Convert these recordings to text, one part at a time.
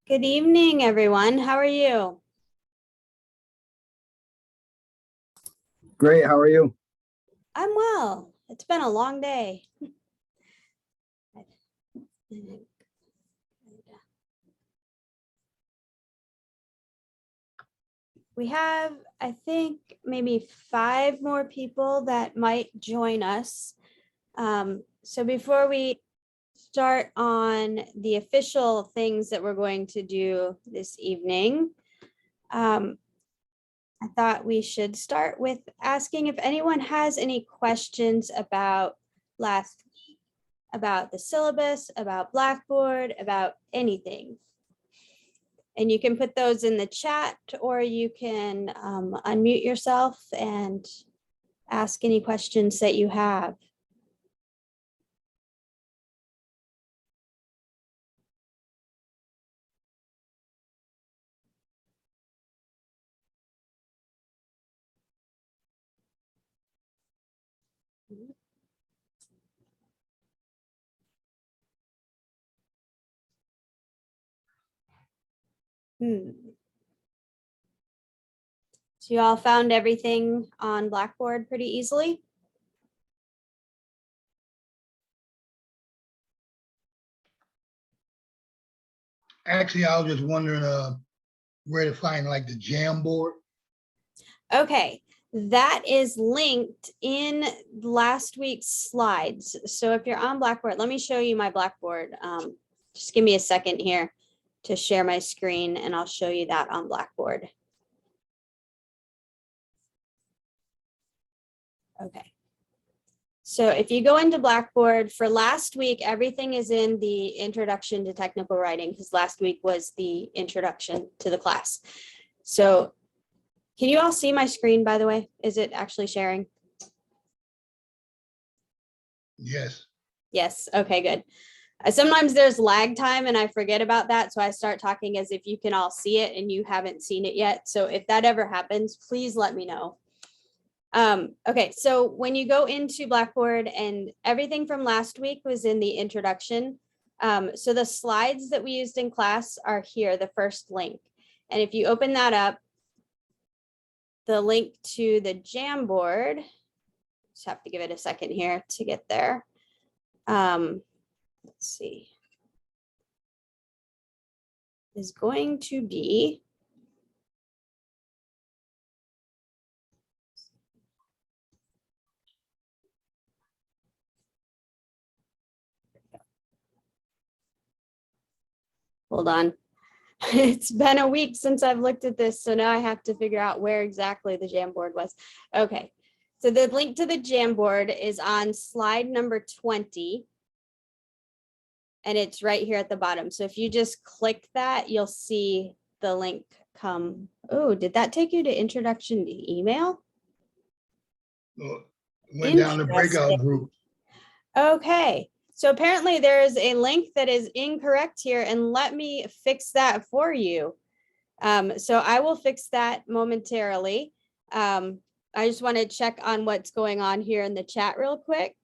Good evening, everyone. How are you? Great. How are you? I'm well. It's been a long day. We have, I think, maybe 5 more people that might join us. So before we start on the official things that we're going to do this evening, I thought we should start with asking if anyone has any questions about last week, about the syllabus, about Blackboard, about anything. And you can put those in the chat, or you can unmute yourself and ask any questions that you have. So you all found everything on Blackboard pretty easily? Actually, I was just wondering where to find like the Jamboard. Okay, that is linked in last week's slides. So if you're on Blackboard, let me show you my Blackboard. Just give me a second here to share my screen and I'll show you that on Blackboard. Okay. So if you go into Blackboard for last week, everything is in the introduction to technical writing because last week was the introduction to the class. So can you all see my screen, by the way? Is it actually sharing? Yes. Yes. Okay, good. Sometimes there's lag time and I forget about that. So I start talking as if you can all see it and you haven't seen it yet. So if that ever happens, please let me know. Okay, so when you go into Blackboard and everything from last week was in the introduction. So the slides that we used in class are here, the first link. And if you open that up, the link to the Jamboard, just have to give it a second here to get there. Let's see, is going to be hold on. It's been a week since I've looked at this, so now I have to figure out where exactly the Jamboard was. Okay, so the link to the Jamboard is on slide number 20. And it's right here at the bottom. So if you just click that, you'll see the link come. Oh, did that take you to introduction to email? Went down the breakout group. Okay, so apparently there is a link that is incorrect here, and let me fix that for you. So I will fix that momentarily. I just want to check on what's going on here in the chat real quick.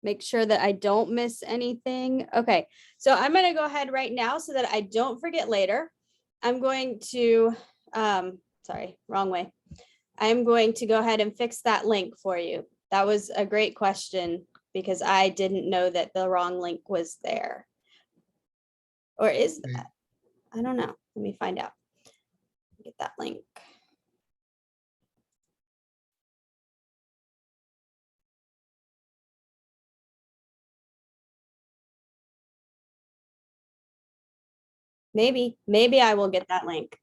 Make sure that I don't miss anything. Okay, so I'm going to go ahead right now so that I don't forget later. I'm going to, sorry, wrong way. I'm going to go ahead and fix that link for you. That was a great question because I didn't know that the wrong link was there. Or is that? I don't know. Let me find out. Get that link. Maybe I will get that link.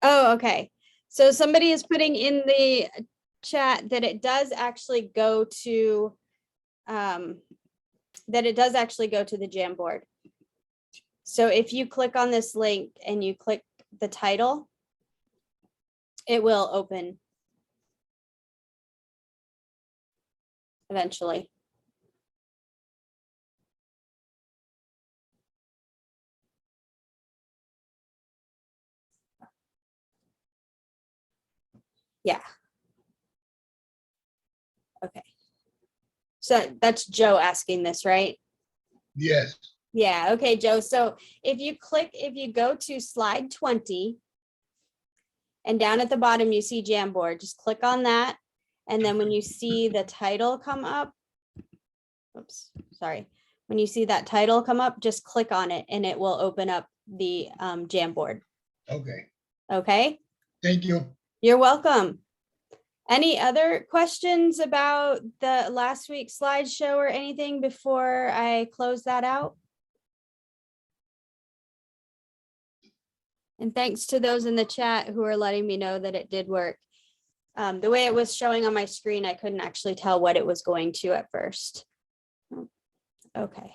Oh, okay. So somebody is putting in the chat that it does actually go to the Jamboard. So if you click on this link and you click the title, it will open eventually. Yeah. Okay. So that's Joe asking this, right? Yes. Yeah. Okay, Joe. So if you go to slide 20 and down at the bottom, you see Jamboard, just click on that. And then when you see the title come up, oops, sorry. When you see that title come up, just click on it and it will open up the Jamboard. Okay. Okay. Thank you. You're welcome. Any other questions about the last week's slideshow or anything before I close that out? And thanks to those in the chat who are letting me know that it did work. The way it was showing on my screen, I couldn't actually tell what it was going to at first. Okay.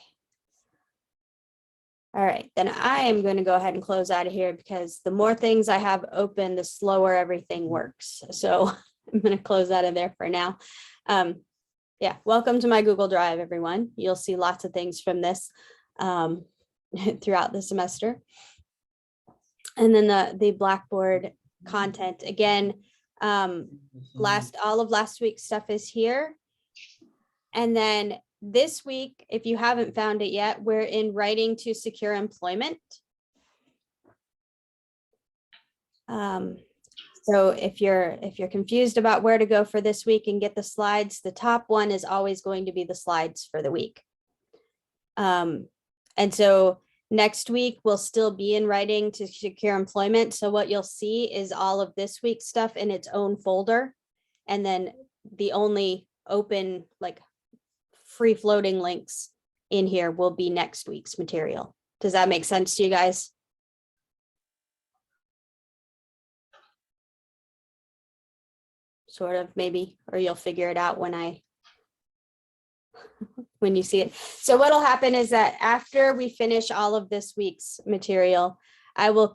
All right, then I am going to go ahead and close out of here because the more things I have open, the slower everything works. So I'm going to close out of there for now. Yeah, welcome to my Google Drive, everyone. You'll see lots of things from this throughout the semester. And then the Blackboard content, again, all of last week's stuff is here. And then this week, if you haven't found it yet, we're in Writing to Secure Employment. So if you're confused about where to go for this week and get the slides, the top one is always going to be the slides for the week. And so next week we'll still be in Writing to Secure Employment. So what you'll see is all of this week's stuff in its own folder. And then the only open, like, free floating links in here will be next week's material. Does that make sense to you guys? Sort of, maybe, or you'll figure it out when you see it. So what'll happen is that after we finish all of this week's material, I'll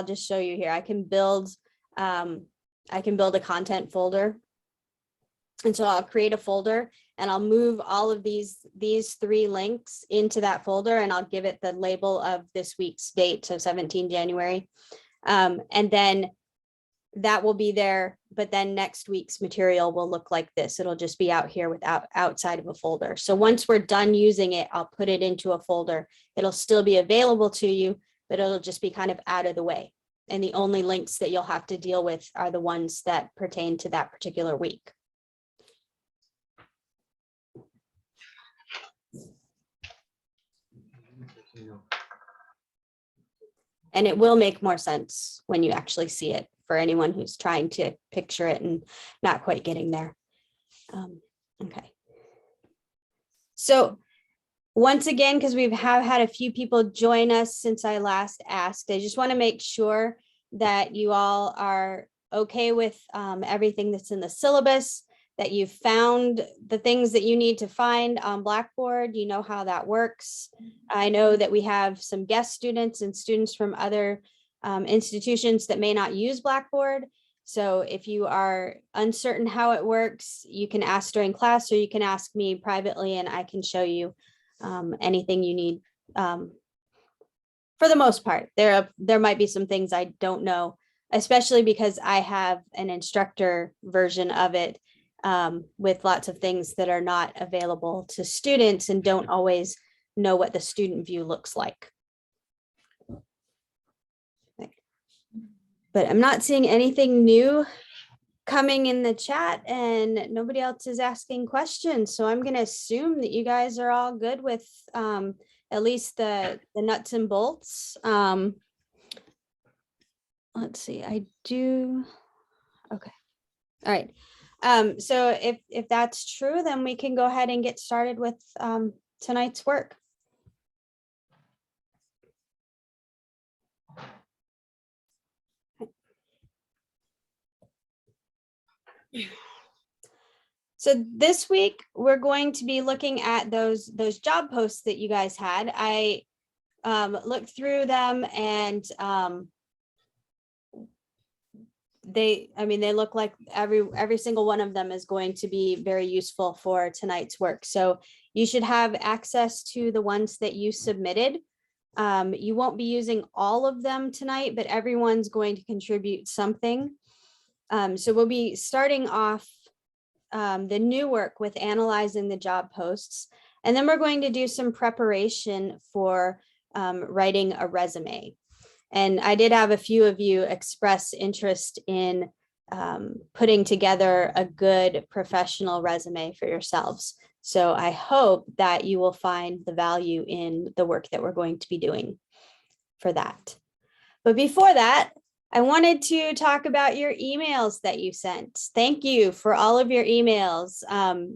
just show you here. I can build a content folder. And so I'll create a folder and I'll move all of these 3 links into that folder and I'll give it the label of this week's date, so 17 January. And then that will be there, but then next week's material will look like this. It'll just be out here outside of a folder. So once we're done using it, I'll put it into a folder. It'll still be available to you, but it'll just be kind of out of the way. And the only links that you'll have to deal with are the ones that pertain to that particular week. And it will make more sense when you actually see it for anyone who's trying to picture it and not quite getting there. Okay. So once again, because we have had a few people join us since I last asked, I just want to make sure that you all are okay with everything that's in the syllabus, that you've found the things that you need to find on Blackboard. You know how that works. I know that we have some guest students and students from other institutions that may not use Blackboard. So if you are uncertain how it works, you can ask during class or you can ask me privately and I can show you anything you need. For the most part, there might be some things I don't know, especially because I have an instructor version of it with lots of things that are not available to students and don't always know what the student view looks like. But I'm not seeing anything new coming in the chat and nobody else is asking questions. So I'm going to assume that you guys are all good with at least the nuts and bolts. Let's see, I do. Okay. All right. So if that's true, then we can go ahead and get started with tonight's work. So this week, we're going to be looking at those job posts that you guys had. I looked through them, and they look like every single one of them is going to be very useful for tonight's work. So you should have access to the ones that you submitted. You won't be using all of them tonight, but everyone's going to contribute something. So we'll be starting off the new work with analyzing the job posts. And then we're going to do some preparation for writing a resume. And I did have a few of you express interest in putting together a good professional resume for yourselves. So I hope that you will find the value in the work that we're going to be doing for that. But before that, I wanted to talk about your emails that you sent. Thank you for all of your emails.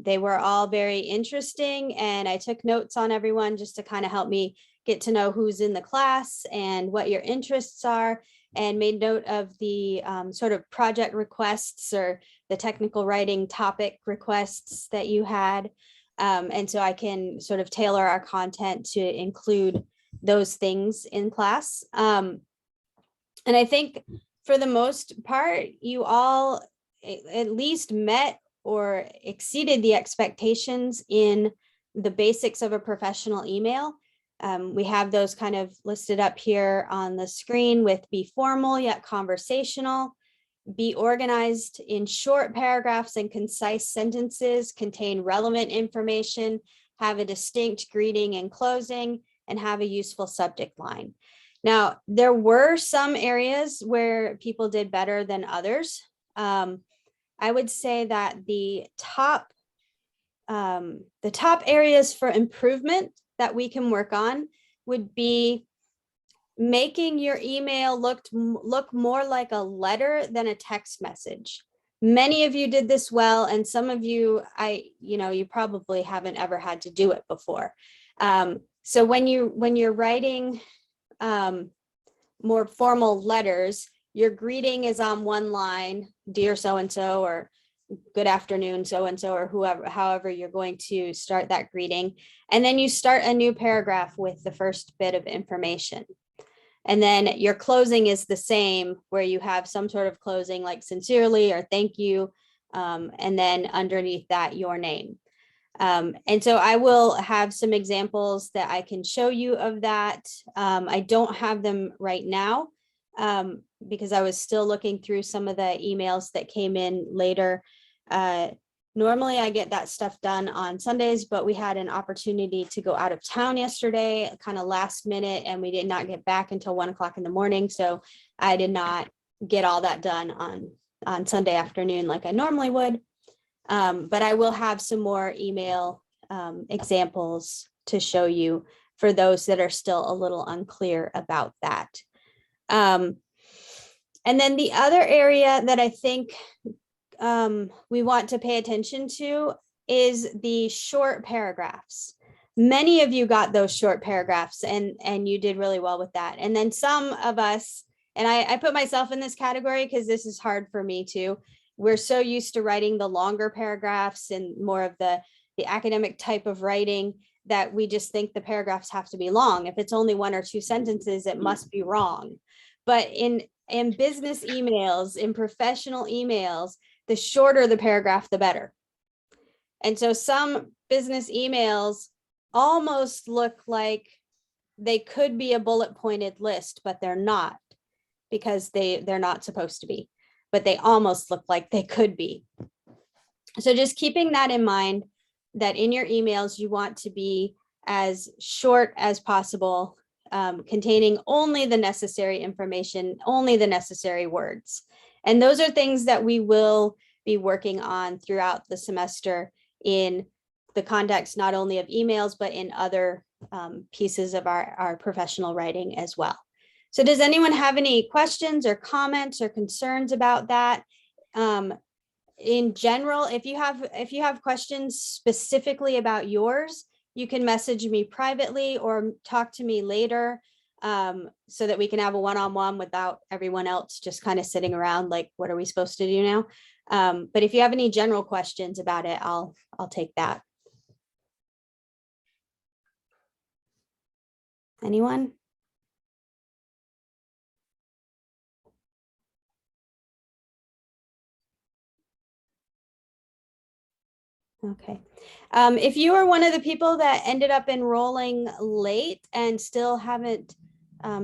They were all very interesting, and I took notes on everyone just to kind of help me get to know who's in the class and what your interests are, and made note of the sort of project requests or the technical writing topic requests that you had. And so I can sort of tailor our content to include those things in class. And I think for the most part, you all at least met or exceeded the expectations in the basics of a professional email. We have those kind of listed up here on the screen with be formal yet conversational, be organized in short paragraphs and concise sentences, contain relevant information, have a distinct greeting and closing, and have a useful subject line. Now, there were some areas where people did better than others. I would say that the top areas for improvement that we can work on would be making your email look more like a letter than a text message. Many of you did this well, and some of you, you probably haven't ever had to do it before. So when you're writing more formal letters, your greeting is on one line, dear so-and-so, or good afternoon, so-and-so, or however you're going to start that greeting. And then you start a new paragraph with the first bit of information. And then your closing is the same, where you have some sort of closing like sincerely or thank you. And then underneath that, your name. And so I will have some examples that I can show you of that. I don't have them right now because I was still looking through some of the emails that came in later. Normally I get that stuff done on Sundays, but we had an opportunity to go out of town yesterday, kind of last minute, and we did not get back until 1 o'clock in the morning. So I did not get all that done on Sunday afternoon like I normally would. But I will have some more email examples to show you for those that are still a little unclear about that. And then the other area that I think we want to pay attention to is the short paragraphs. Many of you got those short paragraphs and you did really well with that. And then some of us, and I put myself in this category because this is hard for me too. We're so used to writing the longer paragraphs and more of the academic type of writing that we just think the paragraphs have to be long. If it's only 1 or 2 sentences, it must be wrong. But in business emails, in professional emails, the shorter the paragraph, the better. And so some business emails almost look like they could be a bullet pointed list, but they're not, because they're not supposed to be, but they almost look like they could be. So just keeping that in mind, that in your emails, you want to be as short as possible, containing only the necessary information, only the necessary words. And those are things that we will be working on throughout the semester in the context, not only of emails, but in other pieces of our professional writing as well. So does anyone have any questions or comments or concerns about that? in general, if you have questions specifically about yours, you can message me privately or talk to me later, so that we can have a one-on-one without everyone else just kind of sitting around like, what are we supposed to do now? But if you have any general questions about it, I'll take that. Anyone? Okay. If you are one of the people that ended up enrolling late and still haven't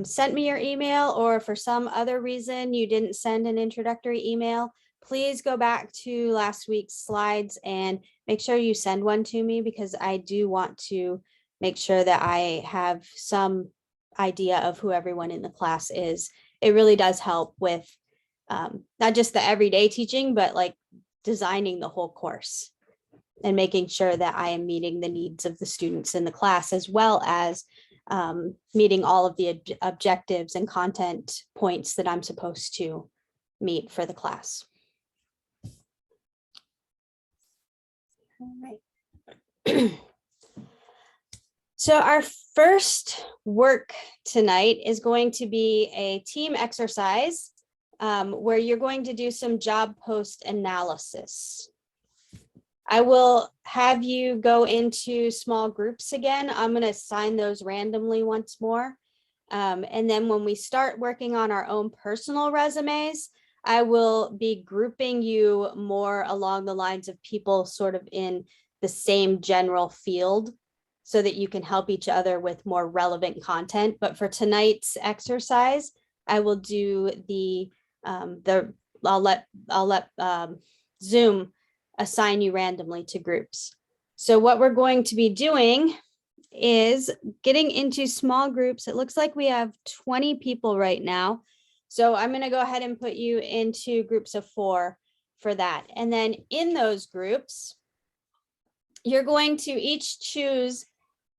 sent me your email, or for some other reason you didn't send an introductory email, please go back to last week's slides and make sure you send one to me, because I do want to make sure that I have some idea of who everyone in the class is. It really does help with not just the everyday teaching, but like designing the whole course and making sure that I am meeting the needs of the students in the class, as well as meeting all of the objectives and content points that I'm supposed to meet for the class. All right. So our first work tonight is going to be a team exercise where you're going to do some job post analysis. I will have you go into small groups again. I'm going to assign those randomly once more. And then when we start working on our own personal resumes, I will be grouping you more along the lines of people sort of in the same general field, so that you can help each other with more relevant content. But for tonight's exercise, I will do I'll let Zoom assign you randomly to groups. So what we're going to be doing is getting into small groups. It looks like we have 20 people right now. So I'm going to go ahead and put you into groups of 4 for that. And then in those groups, you're going to each choose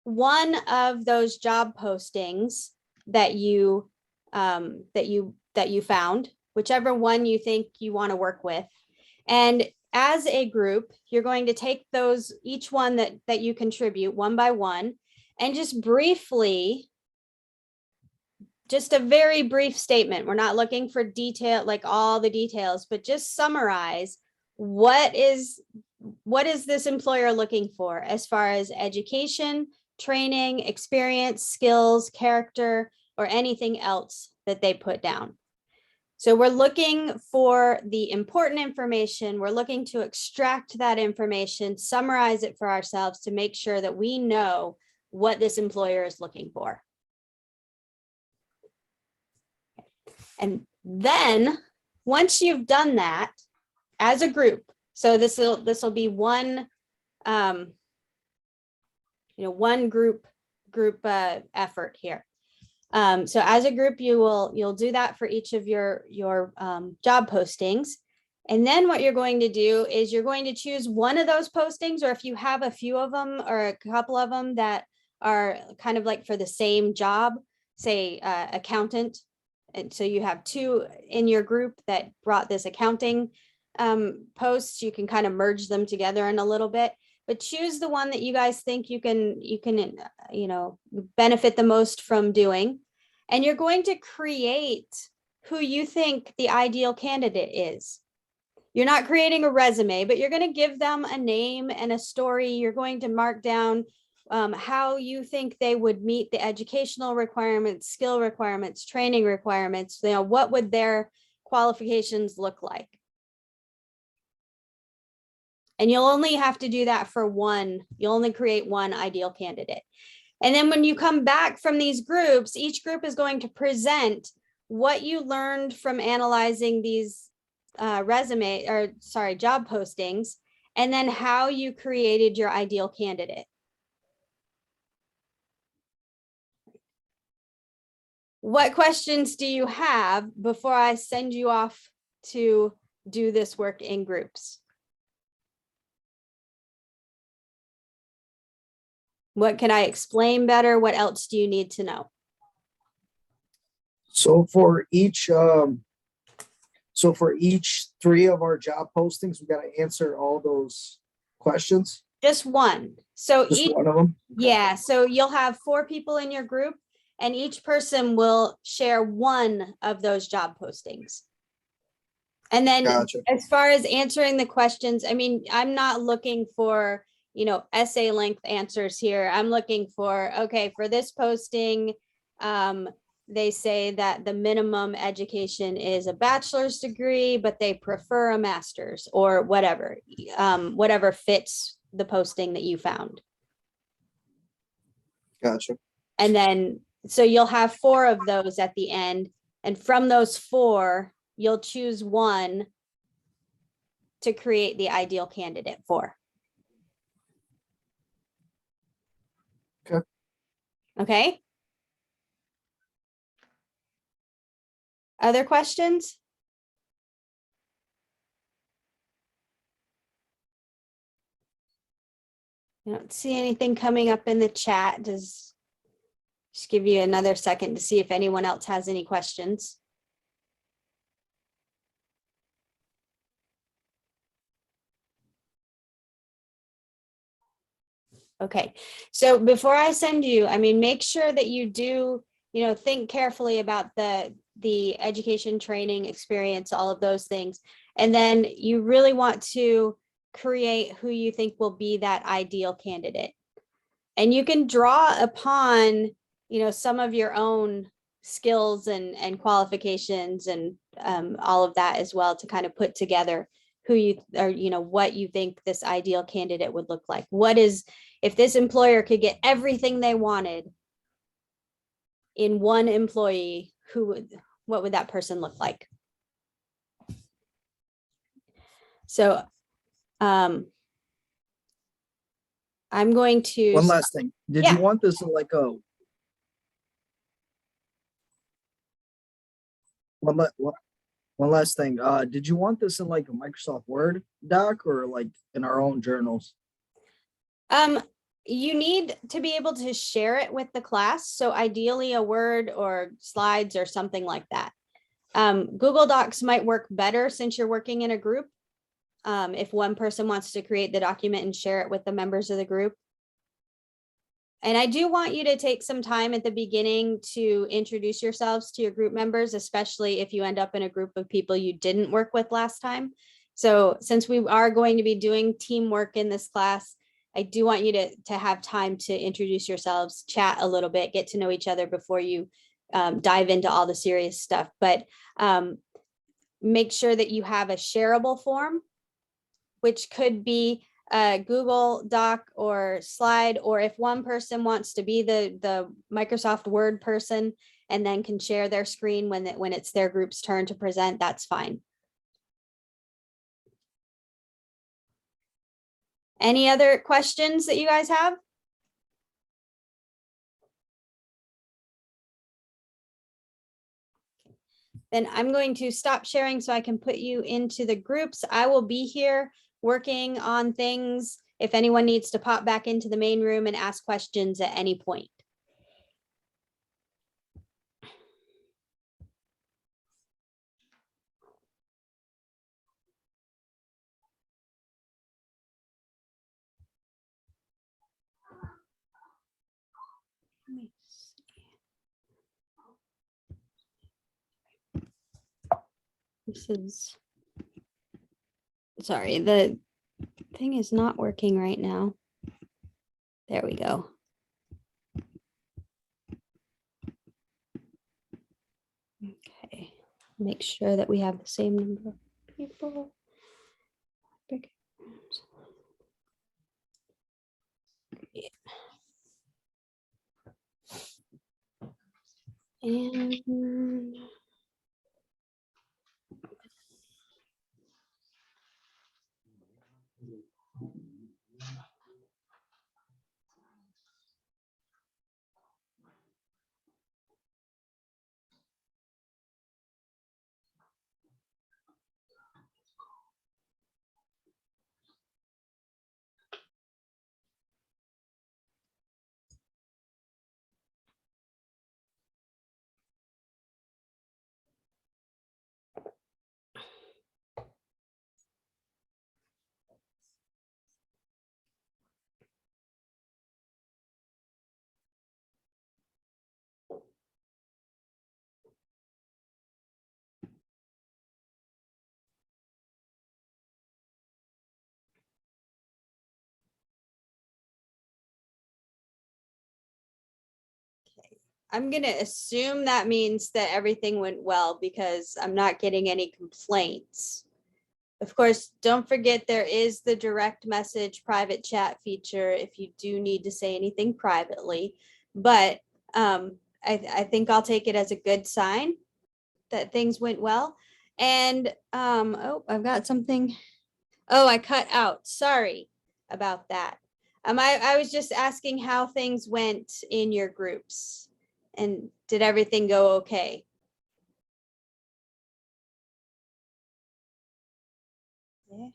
one of those job postings that you found, whichever one you think you want to work with. And as a group, you're going to take those, each one that you contribute one by one, and just briefly, just a very brief statement. We're not looking for detail, like all the details, but just summarize what is this employer looking for as far as education, training, experience, skills, character, or anything else that they put down. So we're looking for the important information. We're looking to extract that information, summarize it for ourselves to make sure that we know what this employer is looking for. And then once you've done that as a group, so this will be one, one group effort here. So as a group, you'll do that for each of your job postings. And then what you're going to do is you're going to choose one of those postings, or if you have a few of them or a couple of them that are kind of like for the same job, say accountant. And so you have 2 in your group that brought this accounting post, you can kind of merge them together in a little bit. But choose the one that you guys think you can benefit the most from doing. And you're going to create who you think the ideal candidate is. You're not creating a resume, but you're going to give them a name and a story. You're going to mark down how you think they would meet the educational requirements, skill requirements, training requirements. What would their qualifications look like? And you'll only have to do that for one. You'll only create one ideal candidate. And then when you come back from these groups, each group is going to present what you learned from analyzing these job postings, and then how you created your ideal candidate. What questions do you have before I send you off to do this work in groups? What can I explain better? What else do you need to know? So for each So for each 3 of our job postings, we got to answer all those questions. Just one. So Just each, one of them. yeah, so you'll have 4 people in your group and each person will share one of those job postings. And then Gotcha. as far as answering the questions, I mean, I'm not looking for, essay length answers here. I'm looking for, okay, for this posting, they say that the minimum education is a bachelor's degree, but they prefer a master's or whatever, whatever fits the posting that you found. Gotcha. And then, so you'll have 4 of those at the end. And from those 4, you'll choose one to create the ideal candidate for. Okay. Okay. Other questions? I don't see anything coming up in the chat. Just give you another second to see if anyone else has any questions. Okay, so before I send you, I mean, make sure that you do, think carefully about the education, training, experience, all of those things. And then you really want to create who you think will be that ideal candidate. And you can draw upon, some of your own skills and qualifications and all of that as well to kind of put together who you are, what you think this ideal candidate would look like. If this employer could get everything they wanted in one employee, what would that person look like? So I'm going to One last thing. Did you want this in like a one last thing? Did you want this in like a Microsoft Word doc or like in our own journals? You need to be able to share it with the class. So ideally a Word or slides or something like that. Google Docs might work better since you're working in a group. If one person wants to create the document and share it with the members of the group. And I do want you to take some time at the beginning to introduce yourselves to your group members, especially if you end up in a group of people you didn't work with last time. So since we are going to be doing teamwork in this class, I do want you to have time to introduce yourselves, chat a little bit, get to know each other before you dive into all the serious stuff. But make sure that you have a shareable form, which could be a Google Doc or slide, or if one person wants to be the Microsoft Word person and then can share their screen when it's their group's turn to present, that's fine. Any other questions that you guys have? Then I'm going to stop sharing so I can put you into the groups. I will be here working on things if anyone needs to pop back into the main room and ask questions at any point. This is, sorry, the thing is not working right now. There we go. Okay, make sure that we have the same number of people. And I'm going to assume that means that everything went well because I'm not getting any complaints. Of course, don't forget there is the direct message private chat feature if you do need to say anything privately. But I think I'll take it as a good sign that things went well. And oh, I've got something. Oh, I cut out. Sorry about that. I was just asking how things went in your groups and did everything go okay? Yeah.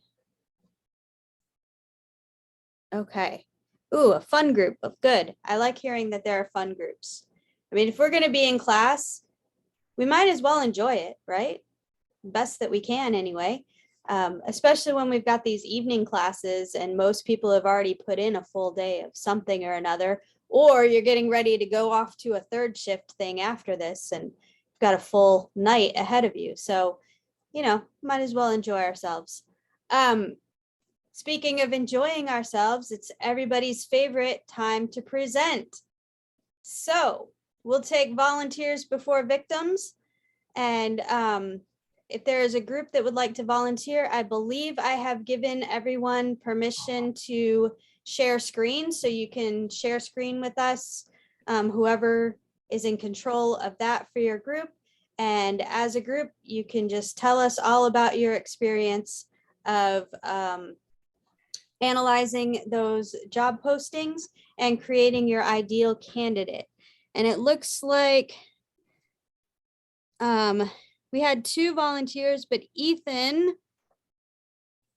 Okay. Ooh, a fun group. Oh, good. I like hearing that there are fun groups. I mean, if we're going to be in class, we might as well enjoy it, right? Best that we can anyway. Especially when we've got these evening classes and most people have already put in a full day of something or another, or you're getting ready to go off to a third shift thing after this and you've got a full night ahead of you. So, you know, might as well enjoy ourselves. Speaking of enjoying ourselves, it's everybody's favorite time to present. So we'll take volunteers before victims. And if there is a group that would like to volunteer, I believe I have given everyone permission to share screen. So you can share screen with us, whoever is in control of that for your group. And as a group, you can just tell us all about your experience of analyzing those job postings and creating your ideal candidate. And it looks like we had 2 volunteers, but Ethan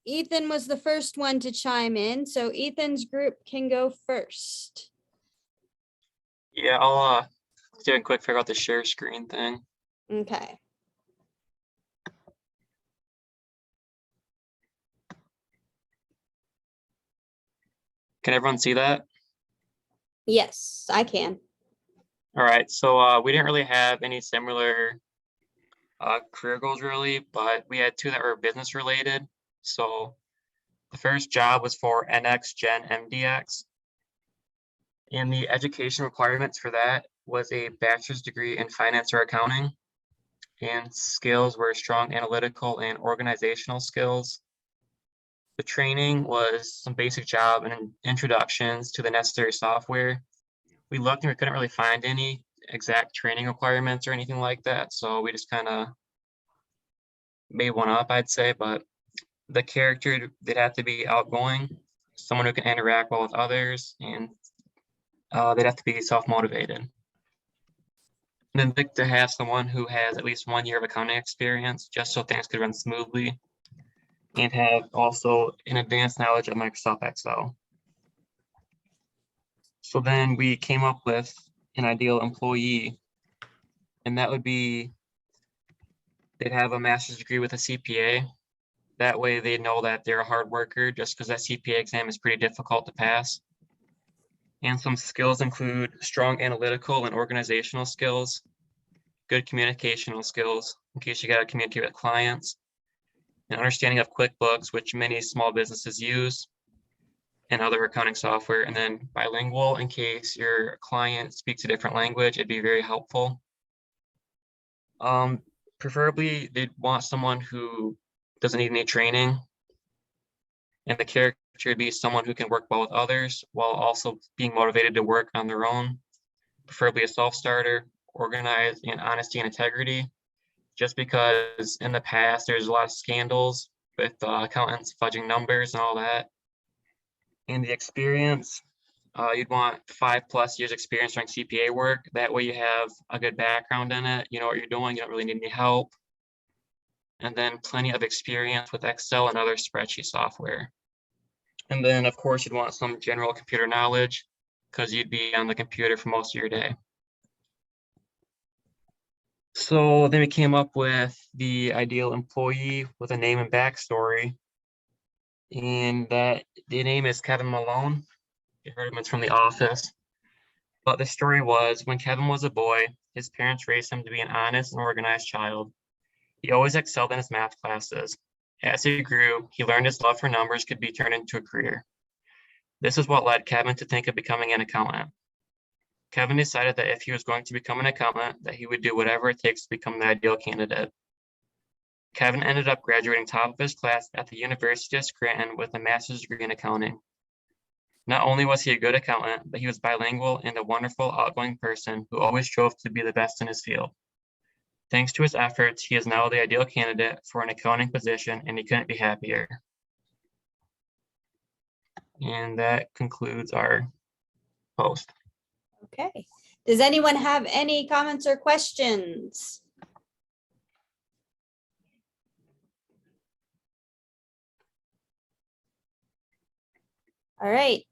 was the first one to chime in. So Ethan's group can go first. Yeah, I'll do a quick figure out the share screen thing. Okay. Can everyone see that? Yes, I can. All right, so we didn't really have any similar career goals really, but we had 2 that were business related. So the first job was for NX Gen MDX. And the education requirements for that was a bachelor's degree in finance or accounting. And skills were strong analytical and organizational skills. The training was some basic job and introductions to the necessary software. We looked and we couldn't really find any exact training requirements or anything like that. So we just kind of made one up, I'd say, but the character did have to be outgoing, someone who can interact well with others, and they'd have to be self-motivated. And then pick to have someone who has at least 1 year of accounting experience, just so things could run smoothly, and have also an advanced knowledge of Microsoft Excel. So then we came up with an ideal employee, and that would be they'd have a master's degree with a CPA. That way they know that they're a hard worker, just because that CPA exam is pretty difficult to pass. And some skills include strong analytical and organizational skills, good communicational skills, in case you got to communicate with clients, an understanding of QuickBooks, which many small businesses use, and other accounting software, and then bilingual, in case your client speaks a different language, it'd be very helpful. Preferably, they'd want someone who doesn't need any training, and the character would be someone who can work well with others while also being motivated to work on their own, preferably a self-starter, organized, and honesty and integrity, just because in the past there's a lot of scandals with accountants fudging numbers and all that. And the experience, you'd want 5+ years experience doing CPA work. That way you have a good background in it, you know what you're doing, you don't really need any help. And then plenty of experience with Excel and other spreadsheet software. And then of course you'd want some general computer knowledge, because you'd be on the computer for most of your day. So then we came up with the ideal employee with a name and backstory. And that the name is Kevin Malone. You heard him, it's from The Office. But the story was, when Kevin was a boy, his parents raised him to be an honest and organized child. He always excelled in his math classes. As he grew, he learned his love for numbers could be turned into a career. This is what led Kevin to think of becoming an accountant. Kevin decided that if he was going to become an accountant, that he would do whatever it takes to become the ideal candidate. Kevin ended up graduating top of his class at the University of Scranton with a master's degree in accounting. Not only was he a good accountant, but he was bilingual and a wonderful, outgoing person who always strove to be the best in his field. Thanks to his efforts, he is now the ideal candidate for an accounting position, and he couldn't be happier. And that concludes our post. Okay. Does anyone have any comments or questions? All right,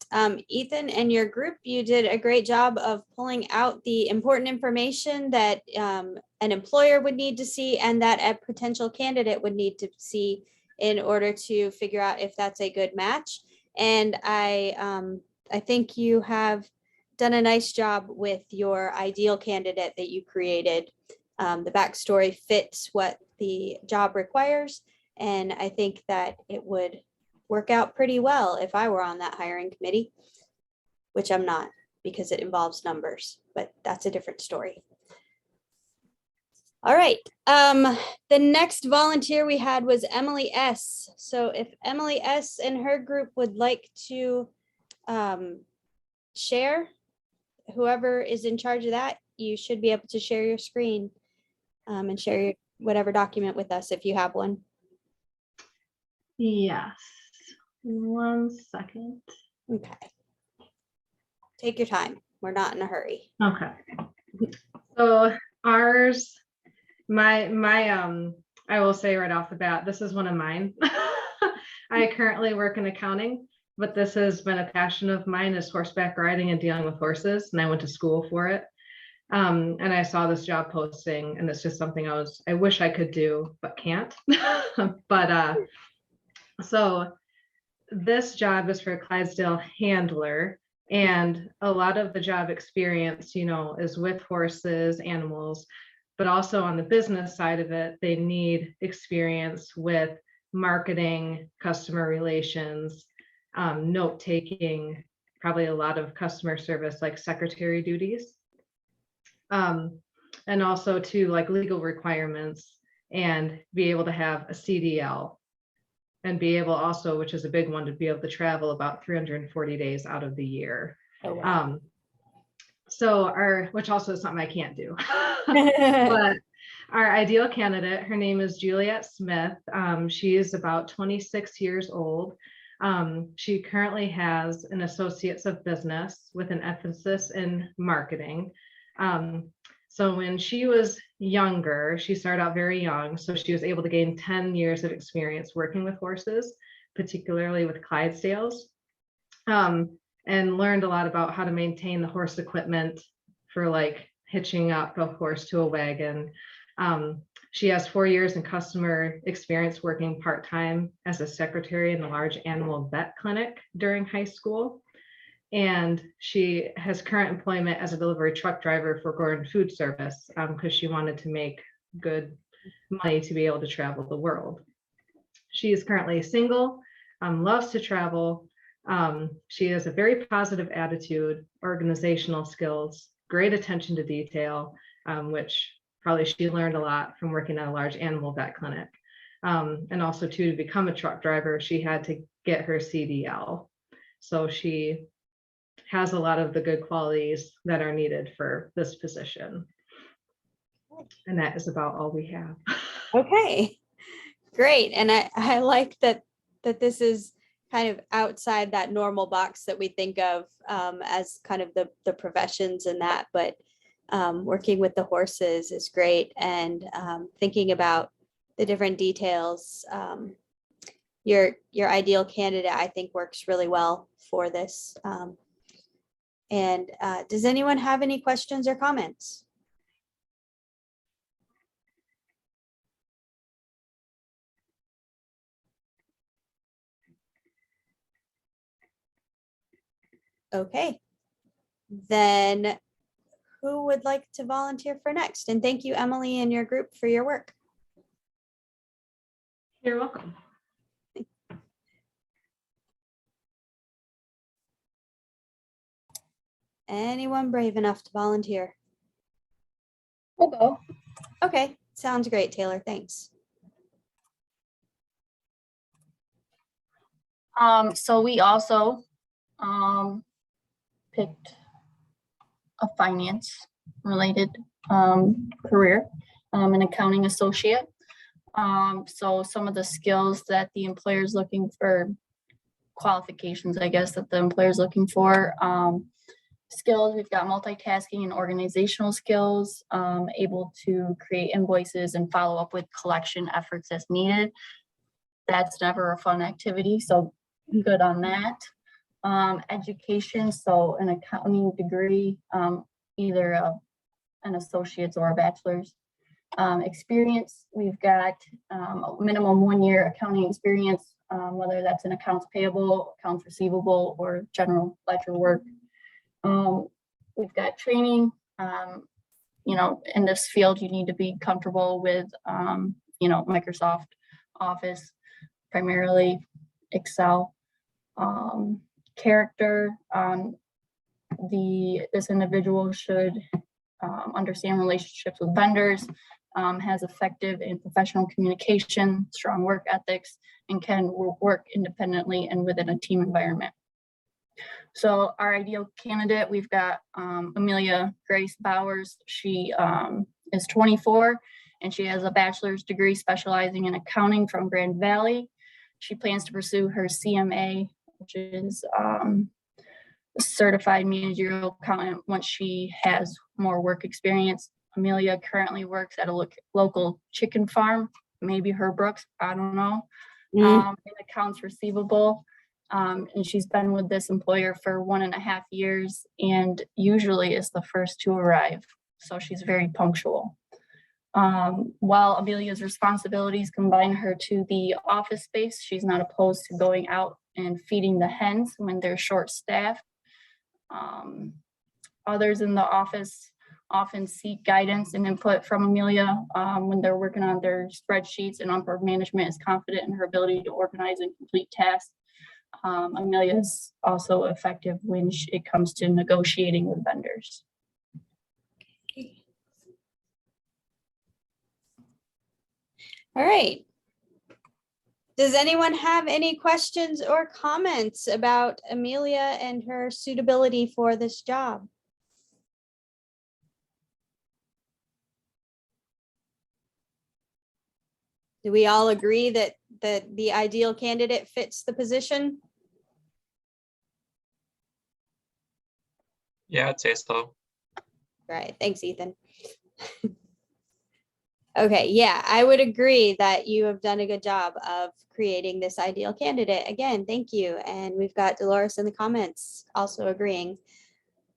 Ethan and your group, you did a great job of pulling out the important information that an employer would need to see and that a potential candidate would need to see in order to figure out if that's a good match. And I think you have done a nice job with your ideal candidate that you created. The backstory fits what the job requires, and I think that it would work out pretty well if I were on that hiring committee, which I'm not because it involves numbers, but that's a different story. All right, the next volunteer we had was Emily S. So if Emily S. and her group would like to share, whoever is in charge of that, you should be able to share your screen and share your whatever document with us if you have one. Yes. 1 second. Okay. Take your time. We're not in a hurry. Okay. So ours, I will say right off the bat, this is one of mine. I currently work in accounting, but this has been a passion of mine, is horseback riding and dealing with horses, and I went to school for it. And I saw this job posting, and it's just something I wish I could do, but can't. But so this job is for a Clydesdale handler, and a lot of the job experience, is with horses, animals, but also on the business side of it, they need experience with marketing, customer relations, note taking, probably a lot of customer service, like secretary duties, and also to like legal requirements, and be able to have a CDL. And be able also, which is a big one, to be able to travel about 340 days out of the year. Oh, wow. Which also is something I can't do. But our ideal candidate, her name is Juliet Smith. She is about 26 years old. She currently has an Associates of Business with an emphasis in marketing. So when she was younger, she started out very young, so she was able to gain 10 years of experience working with horses, particularly with Clydesdales, and learned a lot about how to maintain the horse equipment for like hitching up a horse to a wagon. She has 4 years in customer experience working part-time as a secretary in a large animal vet clinic during high school. And she has current employment as a delivery truck driver for Gordon Food Service because she wanted to make good money to be able to travel the world. She is currently single, loves to travel. She has a very positive attitude, organizational skills, great attention to detail, which probably she learned a lot from working at a large animal vet clinic. And also to become a truck driver, she had to get her CDL. So she has a lot of the good qualities that are needed for this position. And that is about all we have. Okay, great. And I like that this is kind of outside that normal box that we think of as kind of the professions and that, but working with the horses is great. And thinking about the different details, your ideal candidate, I think, works really well for this. And does anyone have any questions or comments? Okay, then who would like to volunteer for next? And thank you, Emily, and your group for your work. You're welcome. Anyone brave enough to volunteer? We'll go. Okay, sounds great, Taylor. Thanks. So we also picked a finance related career, an accounting associate. So some of the skills that the employer is looking for, qualifications, I guess, that the employer is looking for. Skills, we've got multitasking and organizational skills, able to create invoices and follow up with collection efforts as needed. That's never a fun activity, so good on that. Education, so an accounting degree, either an associate's or a bachelor's. Experience, we've got a minimum 1 year accounting experience, whether that's in accounts payable, accounts receivable, or general ledger work. We've got training. In this field, you need to be comfortable with, Microsoft Office, primarily Excel. Character, this individual should understand relationships with vendors, has effective and professional communication, strong work ethics, and can work independently and within a team environment. So our ideal candidate, we've got Amelia Grace Bowers. She is 24 and she has a bachelor's degree specializing in accounting from Grand Valley. She plans to pursue her CMA, which is certified managerial accountant, once she has more work experience. Amelia currently works at a local chicken farm, maybe Herbrooks, I don't know, in accounts receivable. And she's been with this employer for 1.5 years and usually is the first to arrive. So she's very punctual. While Amelia's responsibilities combine her to the office space, she's not opposed to going out and feeding the hens when they're short-staffed. Others in the office often seek guidance and input from Amelia when they're working on their spreadsheets, and upper management is confident in her ability to organize and complete tasks. Amelia is also effective when it comes to negotiating with vendors. All right. Does anyone have any questions or comments about Amelia and her suitability for this job? Do we all agree that the ideal candidate fits the position? Yeah, I'd say so. Right, thanks, Ethan. Okay, yeah, I would agree that you have done a good job of creating this ideal candidate. Again, thank you. And we've got Dolores in the comments also agreeing.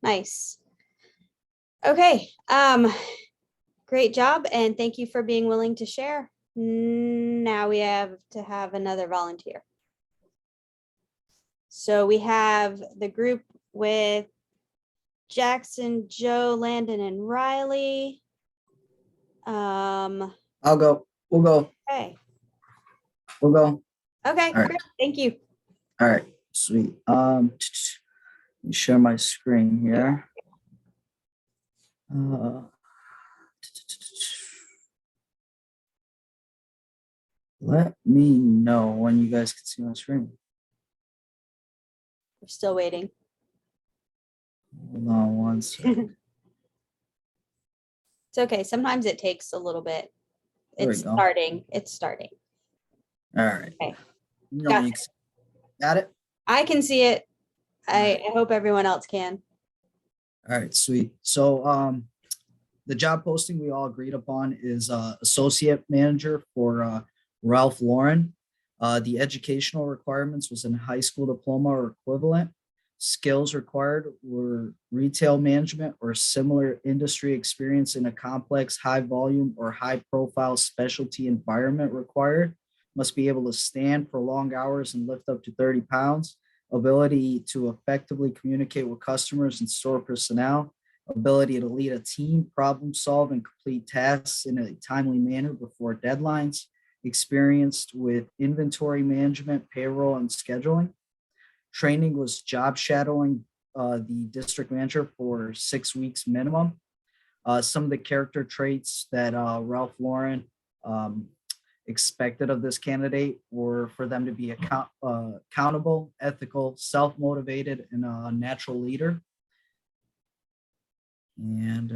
Nice. Okay, great job, and thank you for being willing to share. Now we have to have another volunteer. So we have the group with Jackson, Joe, Landon, and Riley. I'll go. We'll go. Okay. We'll go. Okay, All right. great. Thank you. All right. Sweet. Let me share my screen here. Let me know when you guys can see my screen. We're still waiting. Hold on one second. It's okay. Sometimes it takes a little bit. There we It's go. starting. It's starting. All right. Okay. You know, got it? I can see it. I hope everyone else can. All right, sweet. So the job posting we all agreed upon is associate manager for Ralph Lauren. The educational requirements was in high school diploma or equivalent. Skills required were retail management or similar industry experience in a complex, high volume or high profile specialty environment required. Must be able to stand for long hours and lift up to 30 pounds. Ability to effectively communicate with customers and store personnel. Ability to lead a team, problem solve, and complete tasks in a timely manner before deadlines. Experienced with inventory management, payroll, and scheduling. Training was job shadowing the district manager for 6 weeks minimum. Some of the character traits that Ralph Lauren expected of this candidate were for them to be accountable, ethical, self-motivated, and a natural leader. And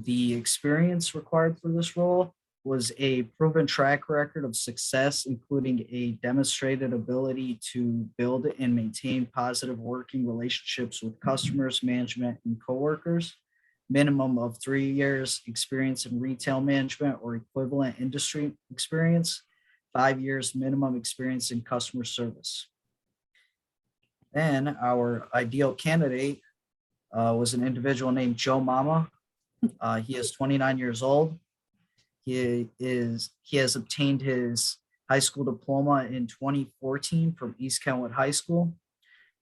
the experience required for this role was a proven track record of success, including a demonstrated ability to build and maintain positive working relationships with customers, management, and coworkers. Minimum of 3 years experience in retail management or equivalent industry experience, 5 years minimum experience in customer service. Then our ideal candidate was an individual named Joe Mama. He is 29 years old. He has obtained his high school diploma in 2014 from East Kentwood High School.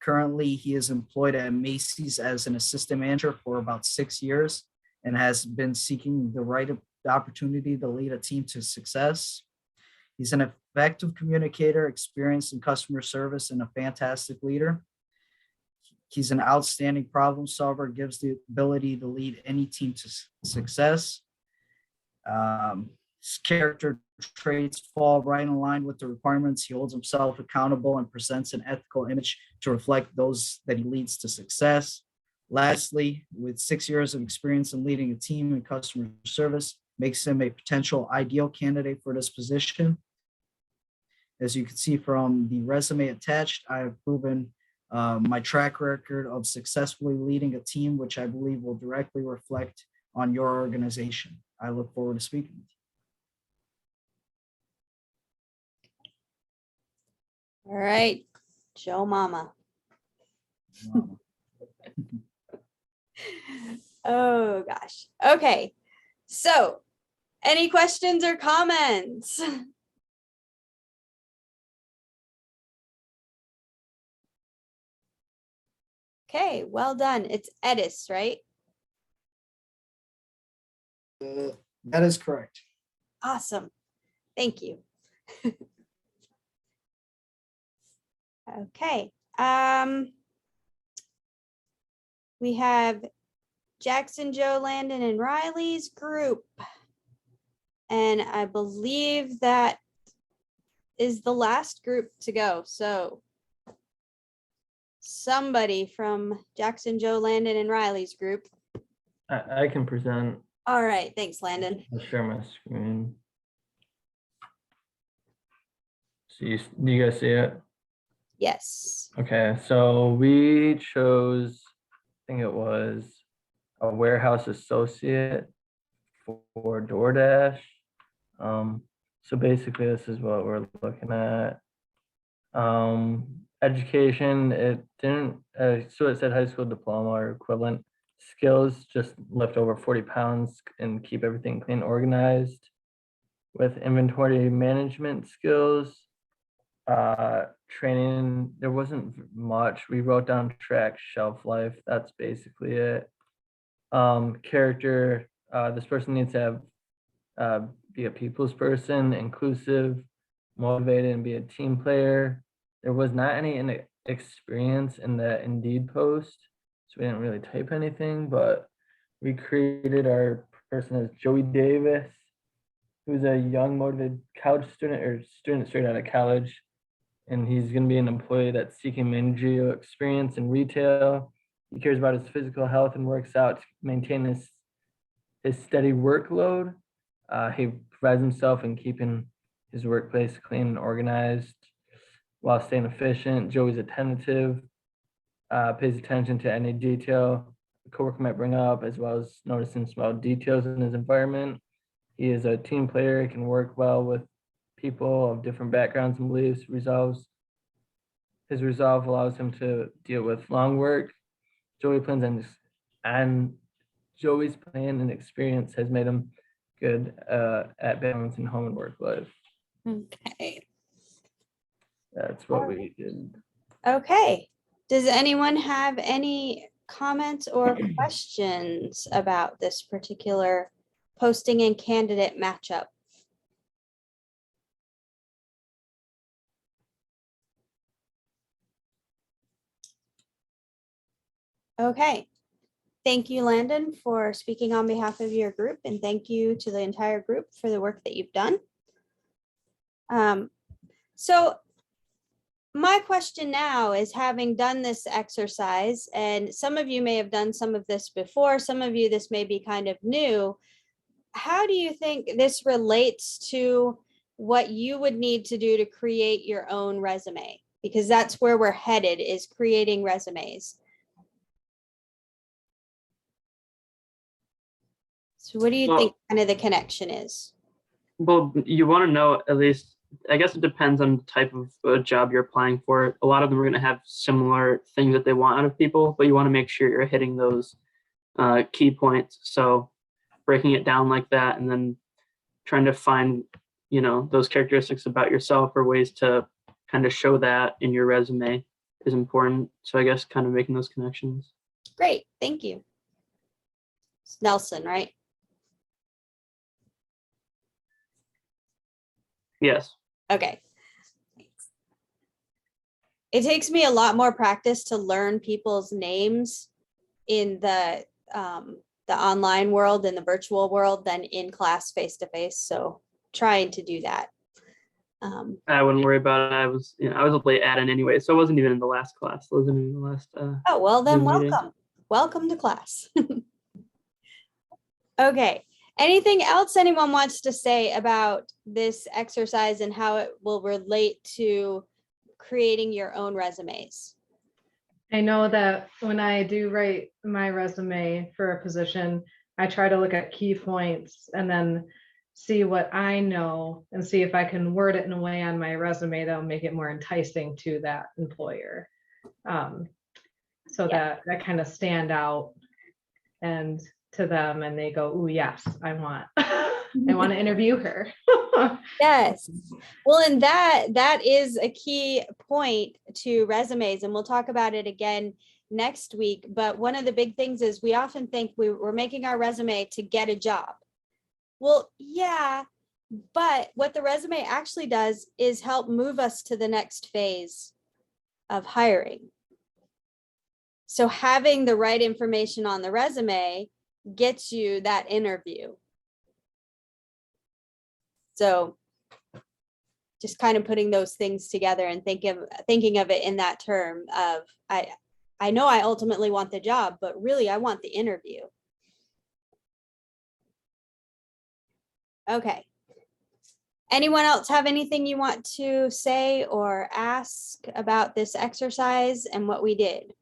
Currently, he is employed at Macy's as an assistant manager for about 6 years and has been seeking the opportunity to lead a team to success. He's an effective communicator, experienced in customer service, and a fantastic leader. He's an outstanding problem solver, gives the ability to lead any team to success. His character traits fall right in line with the requirements. He holds himself accountable and presents an ethical image to reflect those that he leads to success. Lastly, with 6 years of experience in leading a team in customer service, makes him a potential ideal candidate for this position. As you can see from the resume attached, I have proven my track record of successfully leading a team, which I believe will directly reflect on your organization. I look forward to speaking with All right, Joe Mama. you. Oh gosh. Okay. So, any questions or comments? Okay, well done. It's Edis, right? That is correct. Awesome. Thank you. Okay. We have Jackson, Joe, Landon, and Riley's group. And I believe that is the last group to go. So somebody from Jackson, Joe, Landon, and Riley's group. I can present. All right. Thanks, Landon. I'll share my screen. So do you guys see it? Yes. Okay, so we chose, I think it was a warehouse associate for DoorDash. So basically this is what we're looking at. Education, it didn't, so it said high school diploma or equivalent. Skills, just lift over 40 pounds and keep everything clean, organized. With inventory management skills, training, there wasn't much. We wrote down track shelf life. That's basically it. Character, this person needs to have be a people's person, inclusive, motivated, and be a team player. There was not any experience in the Indeed post, so we didn't really type anything, but we created our person as Joey Davis, who's a young, motivated college student or student straight out of college. And he's going to be an employee that's seeking managerial experience in retail. He cares about his physical health and works out to maintain his steady workload. He provides himself in keeping his workplace clean and organized while staying efficient. Joey's attentive, pays attention to any detail a coworker might bring up, as well as noticing small details in his environment. He is a team player, can work well with people of different backgrounds and beliefs. His resolve allows him to deal with long work. Joey's plan and experience has made him good at balancing home and work life. Okay. That's what we did. Okay. Does anyone have any comments or questions about this particular posting and candidate matchup? Okay. Thank you, Landon, for speaking on behalf of your group, and thank you to the entire group for the work that you've done. So my question now is, having done this exercise, and some of you may have done some of this before, some of you this may be kind of new, how do you think this relates to what you would need to do to create your own resume? Because that's where we're headed, is creating resumes. So what do you think kind of the connection is? Well, you want to know, at least, I guess it depends on the type of job you're applying for. A lot of them are going to have similar things that they want out of people, but you want to make sure you're hitting those key points. So breaking it down like that, and then trying to find, those characteristics about yourself or ways to kind of show that in your resume is important. So I guess kind of making those connections. Great, thank you. It's Nelson, right? Yes. Okay. It takes me a lot more practice to learn people's names in the online world, in the virtual world, than in class face to face. So trying to do that. I wouldn't worry about it. I was a late add-in anyway, so I wasn't even in the last class. I wasn't in the last. Oh, well then, Zoom meeting. welcome to class. Okay. Anything else anyone wants to say about this exercise and how it will relate to creating your own resumes? I know that when I do write my resume for a position, I try to look at key points and then see what I know and see if I can word it in a way on my resume that'll make it more enticing to that employer. So that kind of stand out and to them, and they go, "Ooh, yes, I want to interview her." Yes. Well, and that is a key point to resumes, and we'll talk about it again next week. But one of the big things is we often think we're making our resume to get a job. Well, yeah, but what the resume actually does is help move us to the next phase of hiring. So having the right information on the resume gets you that interview. So just kind of putting those things together and thinking of it in that term of, I know I ultimately want the job, but really I want the interview. Okay. Anyone else have anything you want to say or ask about this exercise and what we did?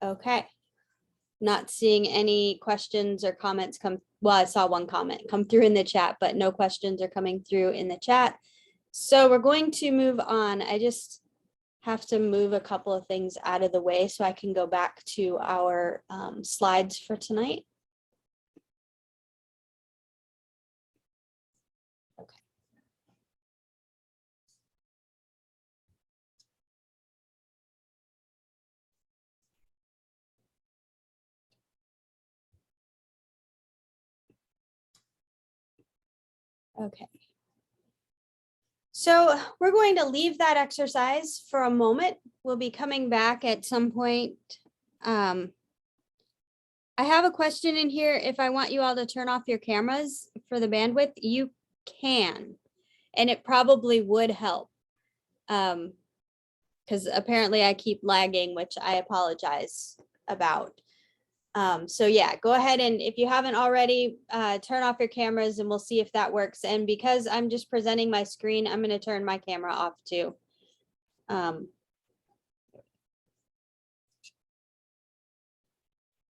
Okay. Not seeing any questions or comments come. Well, I saw one comment come through in the chat, but no questions are coming through in the chat. So we're going to move on. I just have to move a couple of things out of the way so I can go back to our slides for tonight. Okay. Okay. So we're going to leave that exercise for a moment. We'll be coming back at some point. I have a question in here. If I want you all to turn off your cameras for the bandwidth, you can, and it probably would help. Because apparently I keep lagging, which I apologize about. So yeah, go ahead, and if you haven't already, turn off your cameras and we'll see if that works. And because I'm just presenting my screen, I'm going to turn my camera off too.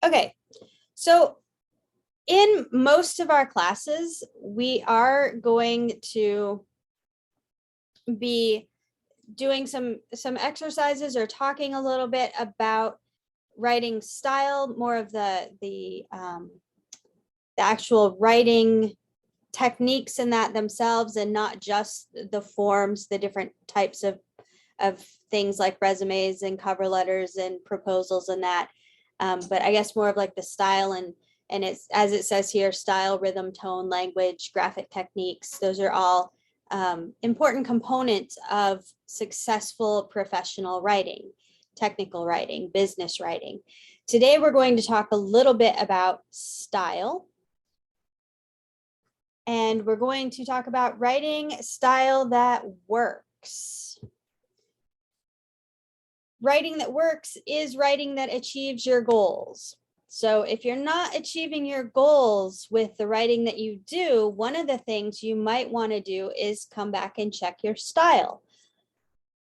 Okay, so in most of our classes, we are going to be doing some exercises or talking a little bit about writing style, more of the actual writing techniques in that themselves, and not just the forms, the different types of things like resumes and cover letters and proposals and that. But I guess more of like the style And it's, as it says here, style, rhythm, tone, language, graphic techniques. Those are all important components of successful professional writing, technical writing, business writing. Today, we're going to talk a little bit about style. And we're going to talk about writing style that works. Writing that works is writing that achieves your goals. So if you're not achieving your goals with the writing that you do, one of the things you might want to do is come back and check your style.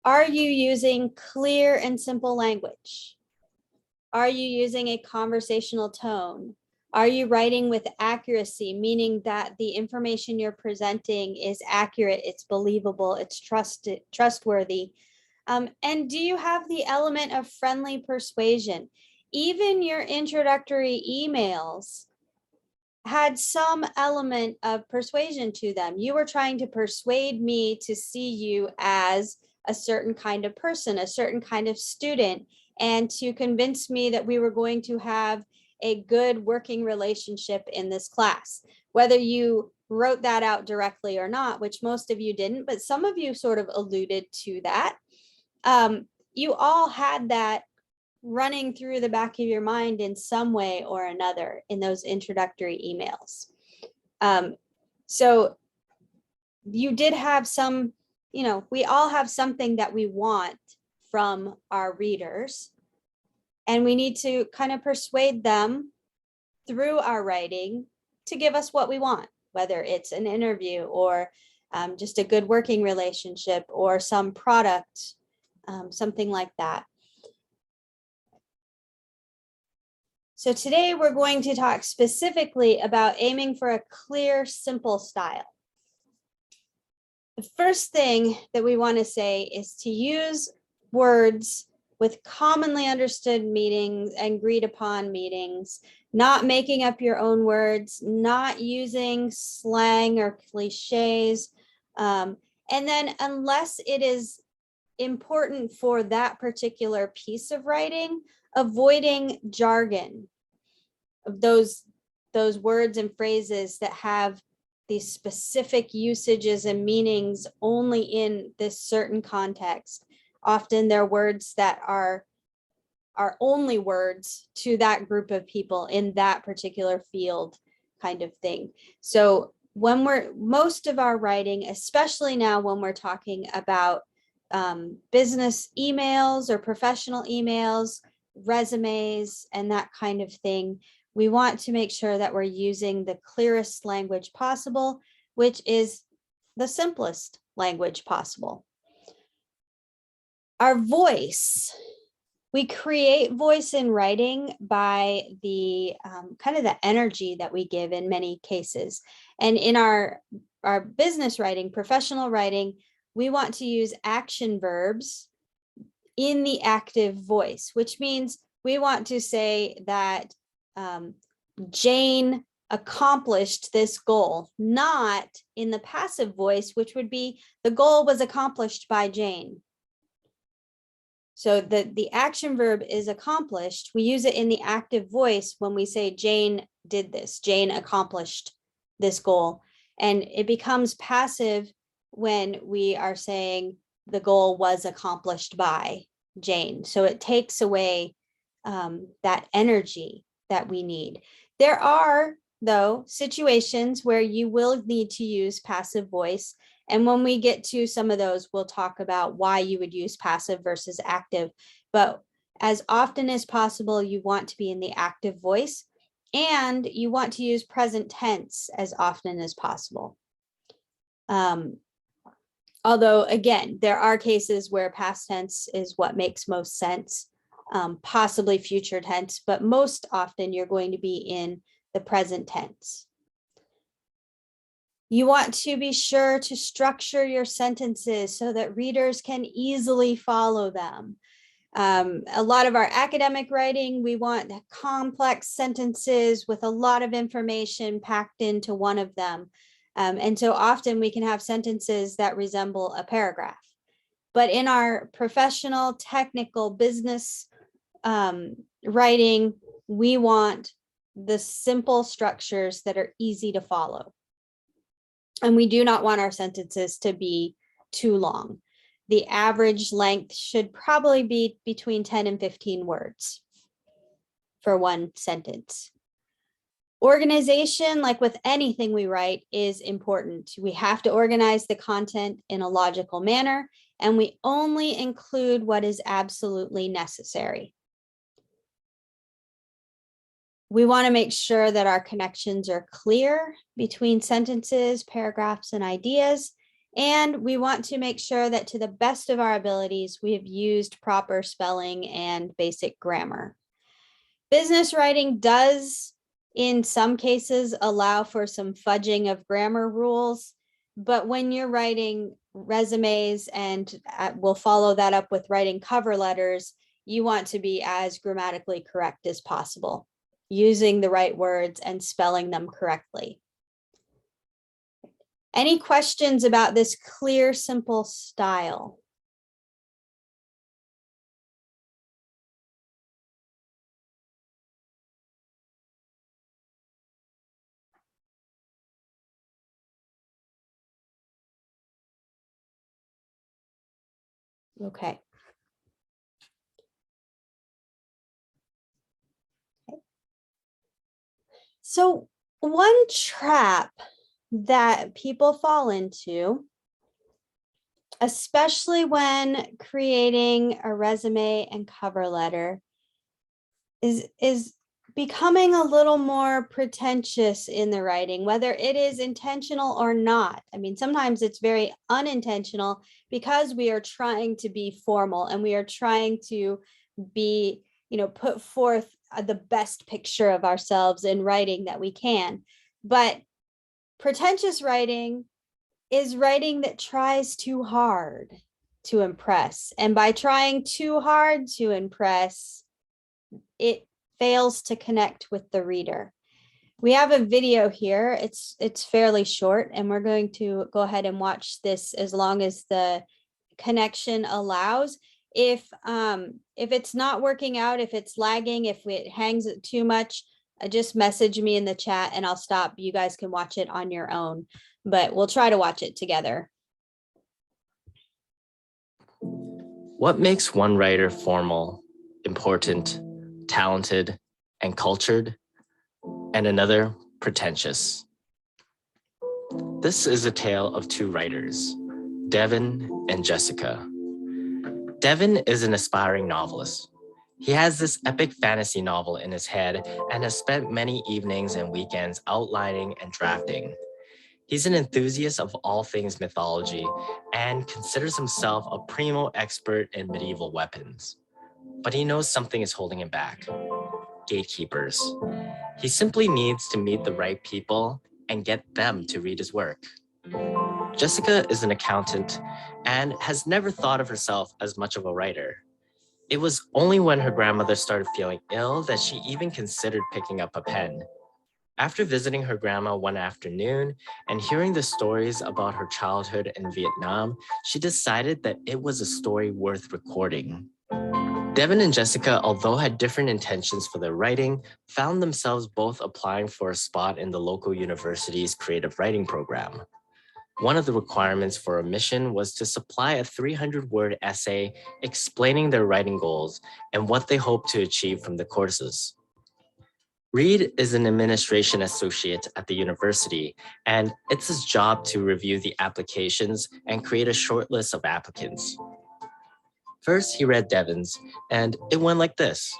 Are you using clear and simple language? Are you using a conversational tone? Are you writing with accuracy, meaning that the information you're presenting is accurate, it's believable, it's trustworthy? And do you have the element of friendly persuasion? Even your introductory emails had some element of persuasion to them. You were trying to persuade me to see you as a certain kind of person, a certain kind of student, and to convince me that we were going to have a good working relationship in this class. Whether you wrote that out directly or not, which most of you didn't, but some of you sort of alluded to that. You all had that running through the back of your mind in some way or another in those introductory emails. So you did have some, we all have something that we want from our readers, and we need to kind of persuade them through our writing to give us what we want, whether it's an interview or just a good working relationship or some product, something like that. So today we're going to talk specifically about aiming for a clear, simple style. The first thing that we want to say is to use words with commonly understood meanings and agreed upon meanings, not making up your own words, not using slang or cliches. And then unless it is important for that particular piece of writing, avoiding jargon, of those words and phrases that have these specific usages and meanings only in this certain context. Often they're words that are only words to that group of people in that particular field, kind of thing. So when most of our writing, especially now when we're talking about business emails or professional emails, resumes, and that kind of thing, we want to make sure that we're using the clearest language possible, which is the simplest language possible. Our voice. We create voice in writing by the kind of the energy that we give in many cases. And in our business writing, professional writing, we want to use action verbs in the active voice, which means we want to say that Jane accomplished this goal, not in the passive voice, which would be the goal was accomplished by Jane. So the action verb is accomplished. We use it in the active voice when we say Jane did this, Jane accomplished this goal. And it becomes passive when we are saying the goal was accomplished by Jane. So it takes away that energy that we need. There are, though, situations where you will need to use passive voice. And when we get to some of those, we'll talk about why you would use passive versus active. But as often as possible, you want to be in the active voice, and you want to use present tense as often as possible. Although, again, there are cases where past tense is what makes most sense, possibly future tense, but most often you're going to be in the present tense. You want to be sure to structure your sentences so that readers can easily follow them. A lot of our academic writing, we want complex sentences with a lot of information packed into one of them. And so often we can have sentences that resemble a paragraph. But in our professional, technical business writing, we want the simple structures that are easy to follow. And we do not want our sentences to be too long. The average length should probably be between 10 and 15 words for one sentence. Organization, like with anything we write, is important. We have to organize the content in a logical manner, and we only include what is absolutely necessary. We want to make sure that our connections are clear between sentences, paragraphs, and ideas. And we want to make sure that to the best of our abilities, we have used proper spelling and basic grammar. Business writing does, in some cases, allow for some fudging of grammar rules. But when you're writing resumes, and we'll follow that up with writing cover letters, you want to be as grammatically correct as possible, using the right words and spelling them correctly. Any questions about this clear, simple style? Okay. So one trap that people fall into, especially when creating a resume and cover letter, is becoming a little more pretentious in the writing, whether it is intentional or not. I mean, sometimes it's very unintentional because we are trying to be formal and we are trying to be, put forth the best picture of ourselves in writing that we can. But pretentious writing is writing that tries too hard to impress. And by trying too hard to impress, it fails to connect with the reader. We have a video here. It's fairly short, and we're going to go ahead and watch this as long as the connection allows. If it's not working out, if it's lagging, if it hangs too much, just message me in the chat and I'll stop. You guys can watch it on your own, but we'll try to watch it together. What makes one writer formal, important, talented, and cultured, and another pretentious? This is a tale of two writers, Devin and Jessica. Devin is an aspiring novelist. He has this epic fantasy novel in his head and has spent many evenings and weekends outlining and drafting. He's an enthusiast of all things mythology and considers himself a primo expert in medieval weapons. But he knows something is holding him back: gatekeepers. He simply needs to meet the right people and get them to read his work. Jessica is an accountant and has never thought of herself as much of a writer. It was only when her grandmother started feeling ill that she even considered picking up a pen. After visiting her grandma one afternoon and hearing the stories about her childhood in Vietnam, she decided that it was a story worth recording. Devin and Jessica, although had different intentions for their writing, found themselves both applying for a spot in the local university's creative writing program. One of the requirements for a mission was to supply a 300-word essay explaining their writing goals and what they hope to achieve from the courses. Reed is an administration associate at the university, and it's his job to review the applications and create a short list of applicants. First, he read Devin's, and it went like this.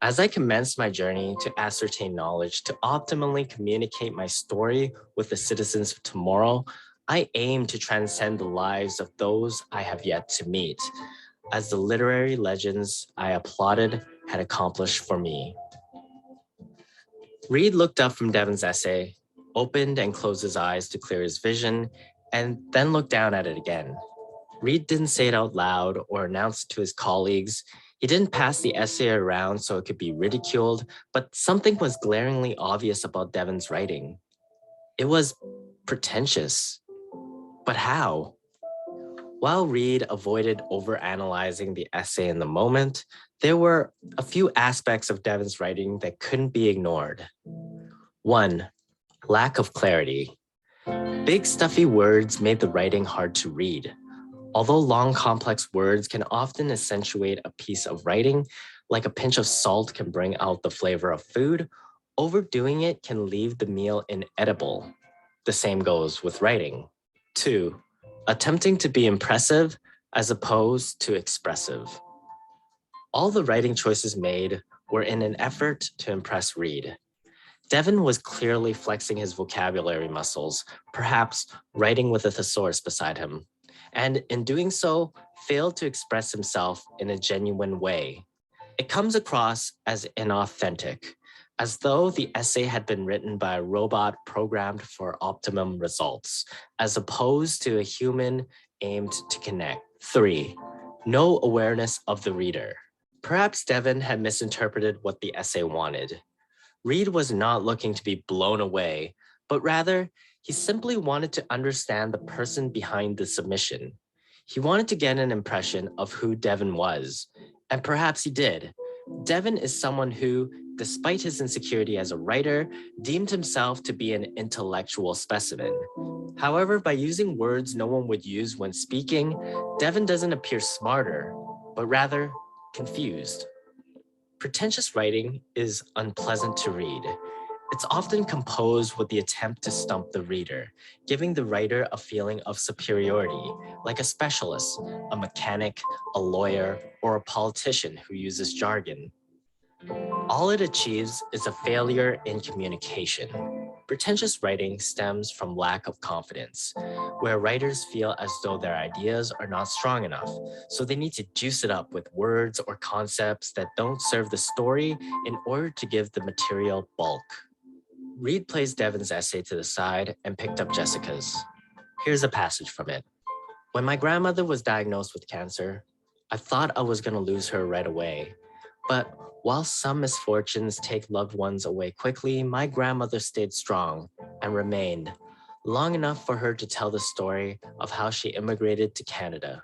As I commenced my journey to ascertain knowledge to optimally communicate my story with the citizens of tomorrow, I aim to transcend the lives of those I have yet to meet, as the literary legends I applauded had accomplished for me. Reed looked up from Devin's essay, opened and closed his eyes to clear his vision, and then looked down at it again. Reed didn't say it out loud or announce it to his colleagues. He didn't pass the essay around so it could be ridiculed, but something was glaringly obvious about Devin's writing. It was pretentious. But how? While Reed avoided overanalyzing the essay in the moment, there were a few aspects of Devin's writing that couldn't be ignored. 1. Lack of clarity. Big stuffy words made the writing hard to read. Although long complex words can often accentuate a piece of writing, like a pinch of salt can bring out the flavor of food, overdoing it can leave the meal inedible. The same goes with writing. 2. Attempting to be impressive as opposed to expressive. All the writing choices made were in an effort to impress Reed. Devin was clearly flexing his vocabulary muscles, perhaps writing with a thesaurus beside him, and in doing so, failed to express himself in a genuine way. It comes across as inauthentic, as though the essay had been written by a robot programmed for optimum results, as opposed to a human aimed to connect. 3. No awareness of the reader. Perhaps Devin had misinterpreted what the essay wanted. Reed was not looking to be blown away, but rather, he simply wanted to understand the person behind the submission. He wanted to get an impression of who Devin was, and perhaps he did. Devin is someone who, despite his insecurity as a writer, deemed himself to be an intellectual specimen. However, by using words no one would use when speaking, Devin doesn't appear smarter, but rather confused. Pretentious writing is unpleasant to read. It's often composed with the attempt to stump the reader, giving the writer a feeling of superiority, like a specialist, a mechanic, a lawyer, or a politician who uses jargon. All it achieves is a failure in communication. Pretentious writing stems from lack of confidence, where writers feel as though their ideas are not strong enough, so they need to juice it up with words or concepts that don't serve the story in order to give the material bulk. Reed placed Devin's essay to the side and picked up Jessica's. Here's a passage from it. When my grandmother was diagnosed with cancer, I thought I was going to lose her right away. But while some misfortunes take loved ones away quickly, my grandmother stayed strong and remained long enough for her to tell the story of how she immigrated to Canada.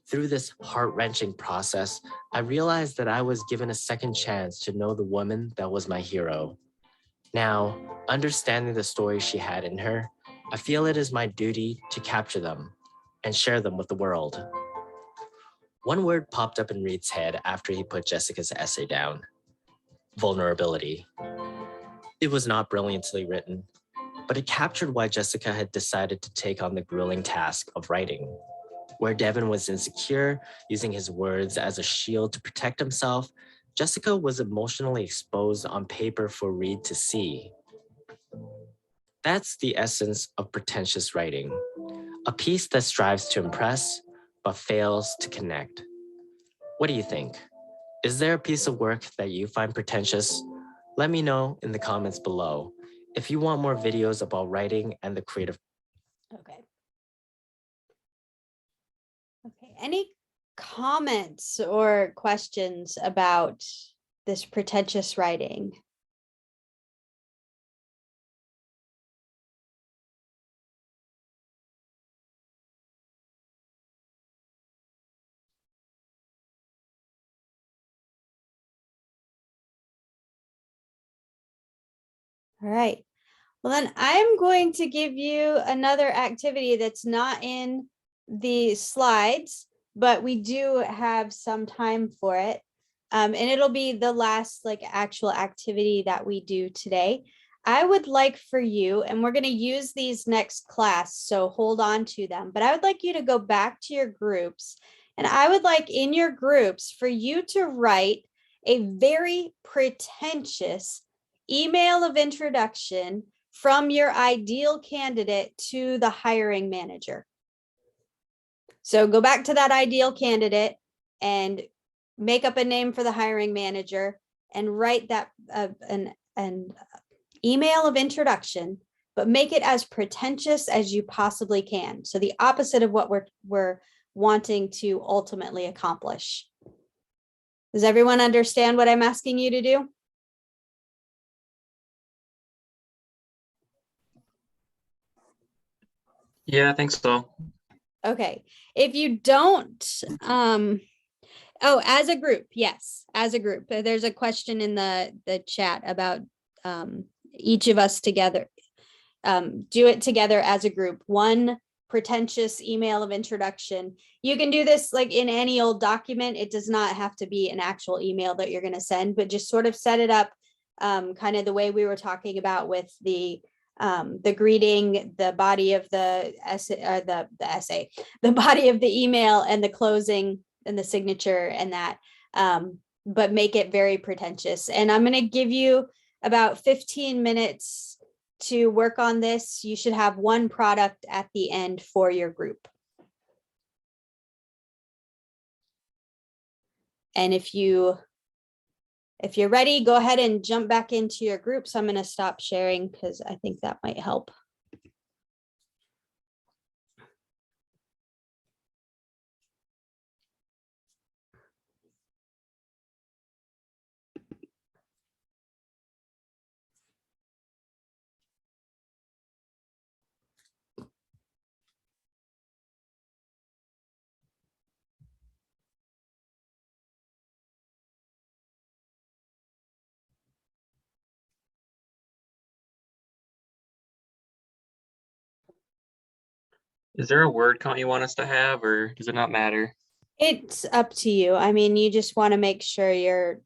Through this heart-wrenching process, I realized that I was given a second chance to know the woman that was my hero. Now, understanding the stories she had in her, I feel it is my duty to capture them and share them with the world. One word popped up in Reed's head after he put Jessica's essay down: vulnerability. It was not brilliantly written, but it captured why Jessica had decided to take on the grueling task of writing. Where Devin was insecure, using his words as a shield to protect himself, Jessica was emotionally exposed on paper for Reed to see. That's the essence of pretentious writing, a piece that strives to impress, but fails to connect. What do you think? Is there a piece of work that you find pretentious? Let me know in the comments below. If you want more videos about writing and the creative. Okay. Okay, any comments or questions about this pretentious writing? All right. Well, then I'm going to give you another activity that's not in the slides, but we do have some time for it. And it'll be the last actual activity that we do today. I would like for you, and we're going to use these next class, so hold on to them, but I would like you to go back to your groups, and I would like in your groups for you to write a very pretentious email of introduction from your ideal candidate to the hiring manager. So go back to that ideal candidate and make up a name for the hiring manager and write that an email of introduction, but make it as pretentious as you possibly can. So the opposite of what we're wanting to ultimately accomplish. Does everyone understand what I'm asking you to do? Yeah, I think so. Okay, if you don't, oh, as a group, yes, as a group. There's a question in the chat about each of us together. Do it together as a group. One pretentious email of introduction. You can do this like in any old document. It does not have to be an actual email that you're going to send, but just sort of set it up kind of the way we were talking about with the greeting, the body of the essay, the essay, the body of the email, and the closing and the signature and that. But make it very pretentious. And I'm going to give you about 15 minutes to work on this. You should have one product at the end for your group. And if you're ready, go ahead and jump back into your groups. I'm going to stop sharing because I think that might help. Is there a word count you want us to have, or does it not matter? It's up to you. I mean, you just want to make sure you're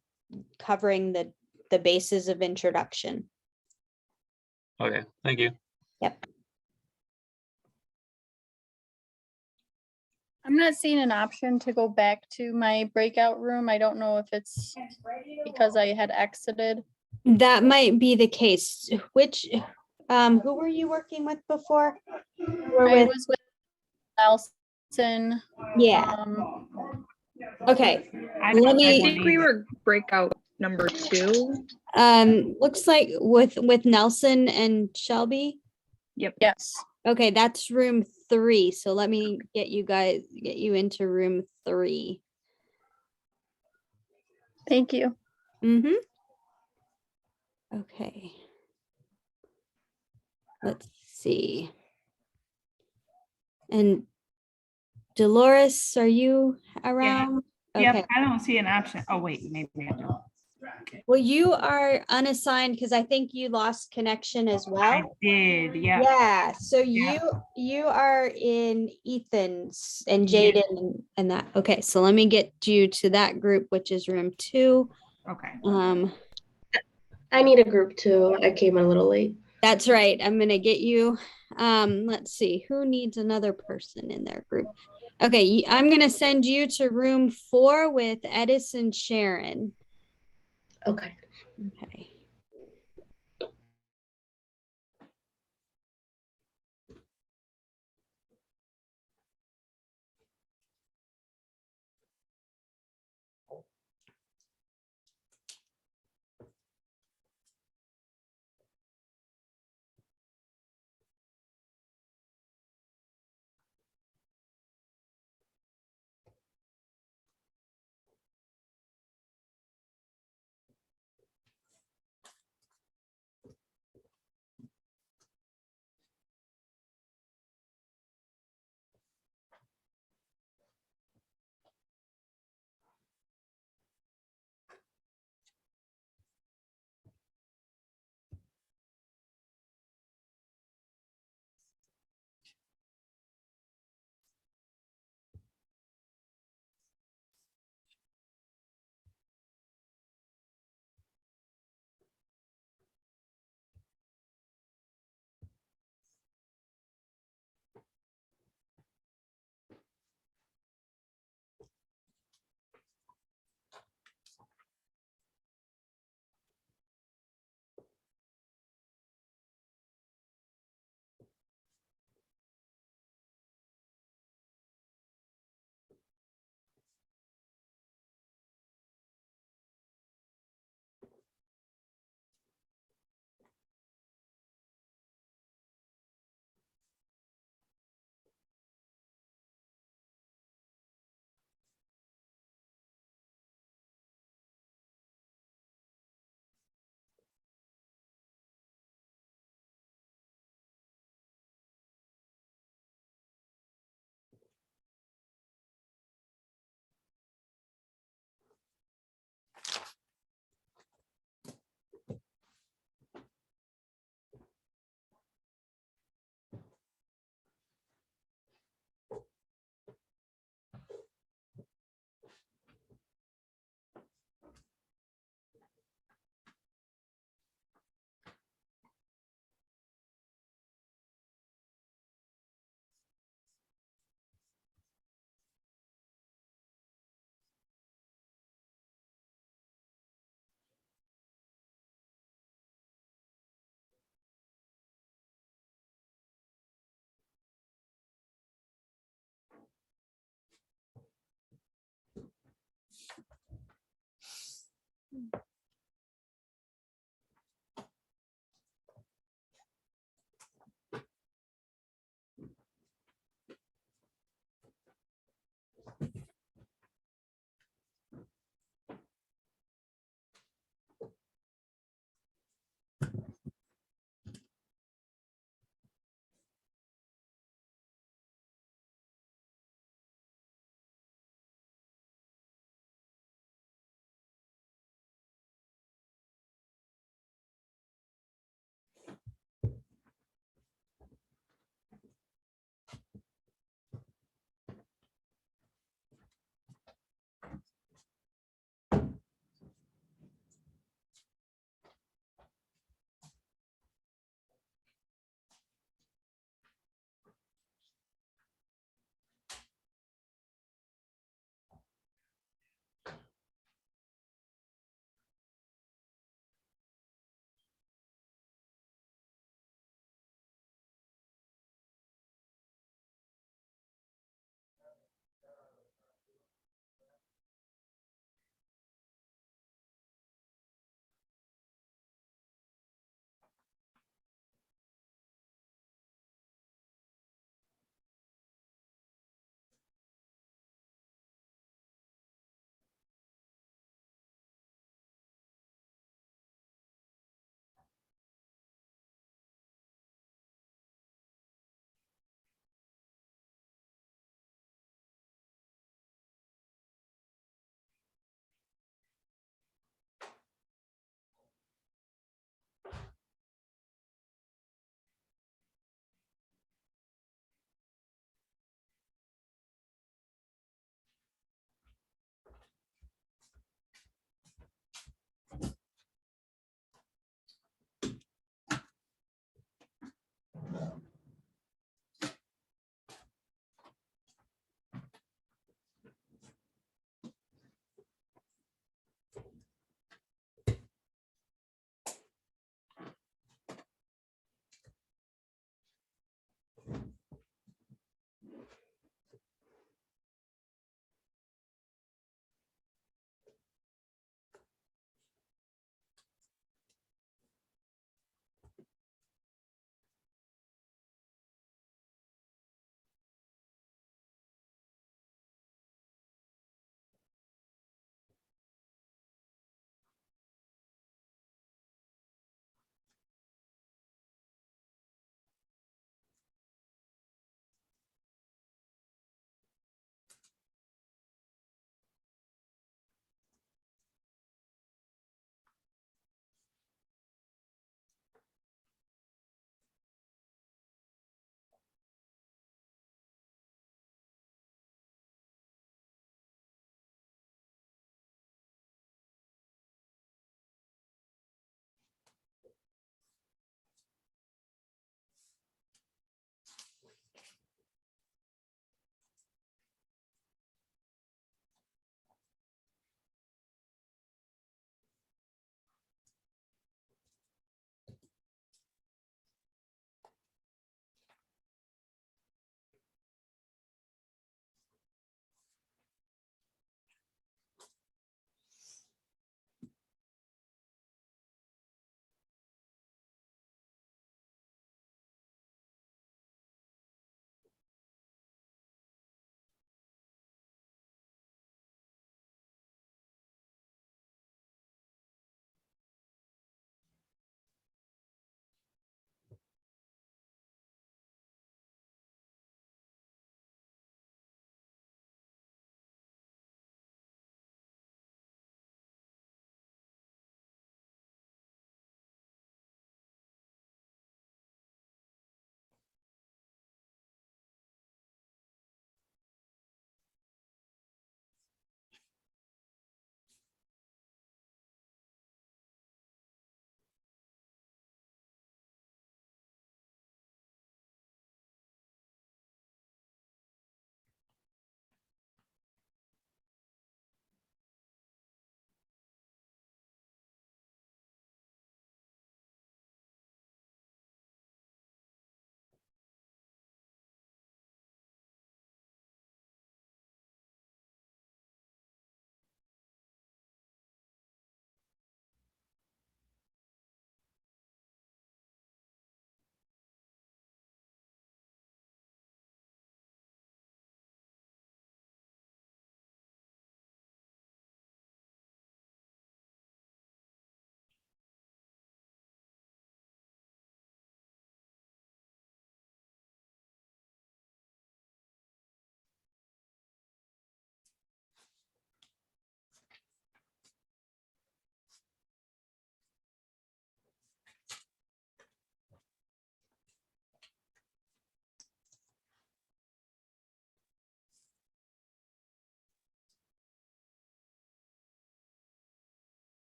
covering the bases of introduction. Okay, thank you. Yep. I'm not seeing an option to go back to my breakout room. I don't know if it's because I had exited. That might be the case. Which, who were you working with before? We're I with, was with Nelson. yeah. Okay. I Let me- think we were breakout number 2. Looks like with Nelson and Shelby. Yes. Okay, that's room 3. So let me get you into room 3. Thank you. Mm-hmm. Okay. Let's see. And Dolores, are you around? Yep, Okay. I don't see an option. Oh, wait, maybe I do. Well, you are unassigned because I think you lost connection as I well. did, yeah. Yeah, so Yeah. you are in Ethan's and Yeah. Jaden and that. Okay, so let me get you to that group, which is room 2. Okay. I need a group too. I came a little late. That's right. I'm gonna get you. Let's see, who needs another person in their group? Okay, I'm gonna send you to room 4 with Edison Sharon. Okay. Okay.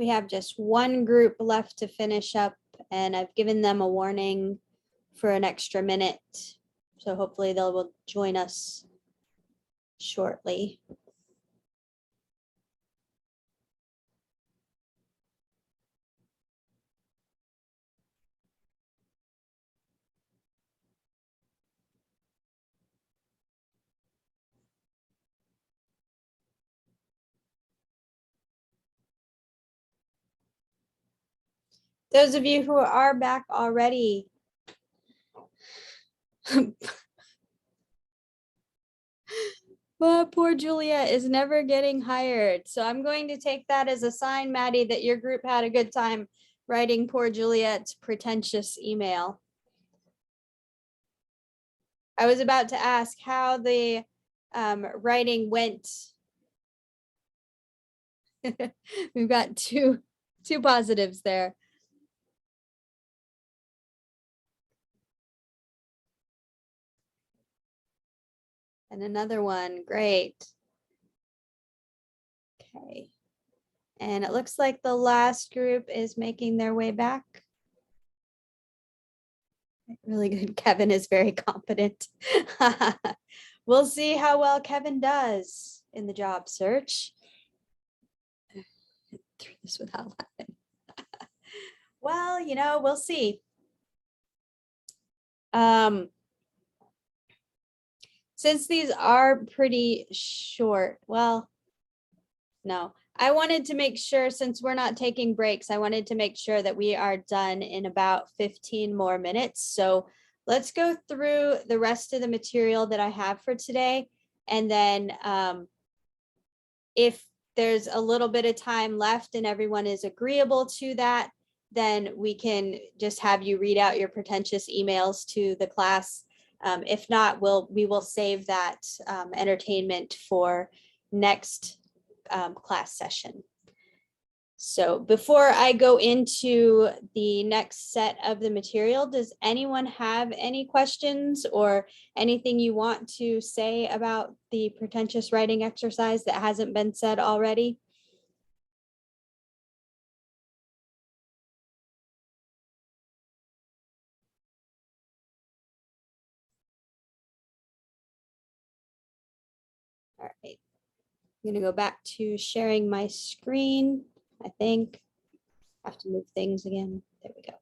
We have just one group left to finish up, and I've given them a warning for an extra minute. So hopefully they will join us shortly. Those of you who are back already, well, poor Julia is never getting hired. So I'm going to take that as a sign, Maddie, that your group had a good time writing poor Juliet's pretentious email. I was about to ask how the writing went. We've got two positives there. And another one, great. Okay. And it looks like the last group is making their way back. Really good. Kevin is very competent. We'll see how well Kevin does in the job search. Through this without laughing. Well, you know, we'll see. Since these are pretty short, well, no, I wanted to make sure, since we're not taking breaks, I wanted to make sure that we are done in about 15 more minutes. So let's go through the rest of the material that I have for today. And then if there's a little bit of time left and everyone is agreeable to that, then we can just have you read out your pretentious emails to the class. If not, we will save that entertainment for next class session. So before I go into the next set of the material, does anyone have any questions or anything you want to say about the pretentious writing exercise that hasn't been said already? All right, I'm gonna go back to sharing my screen. I think I have to move things again. There we go.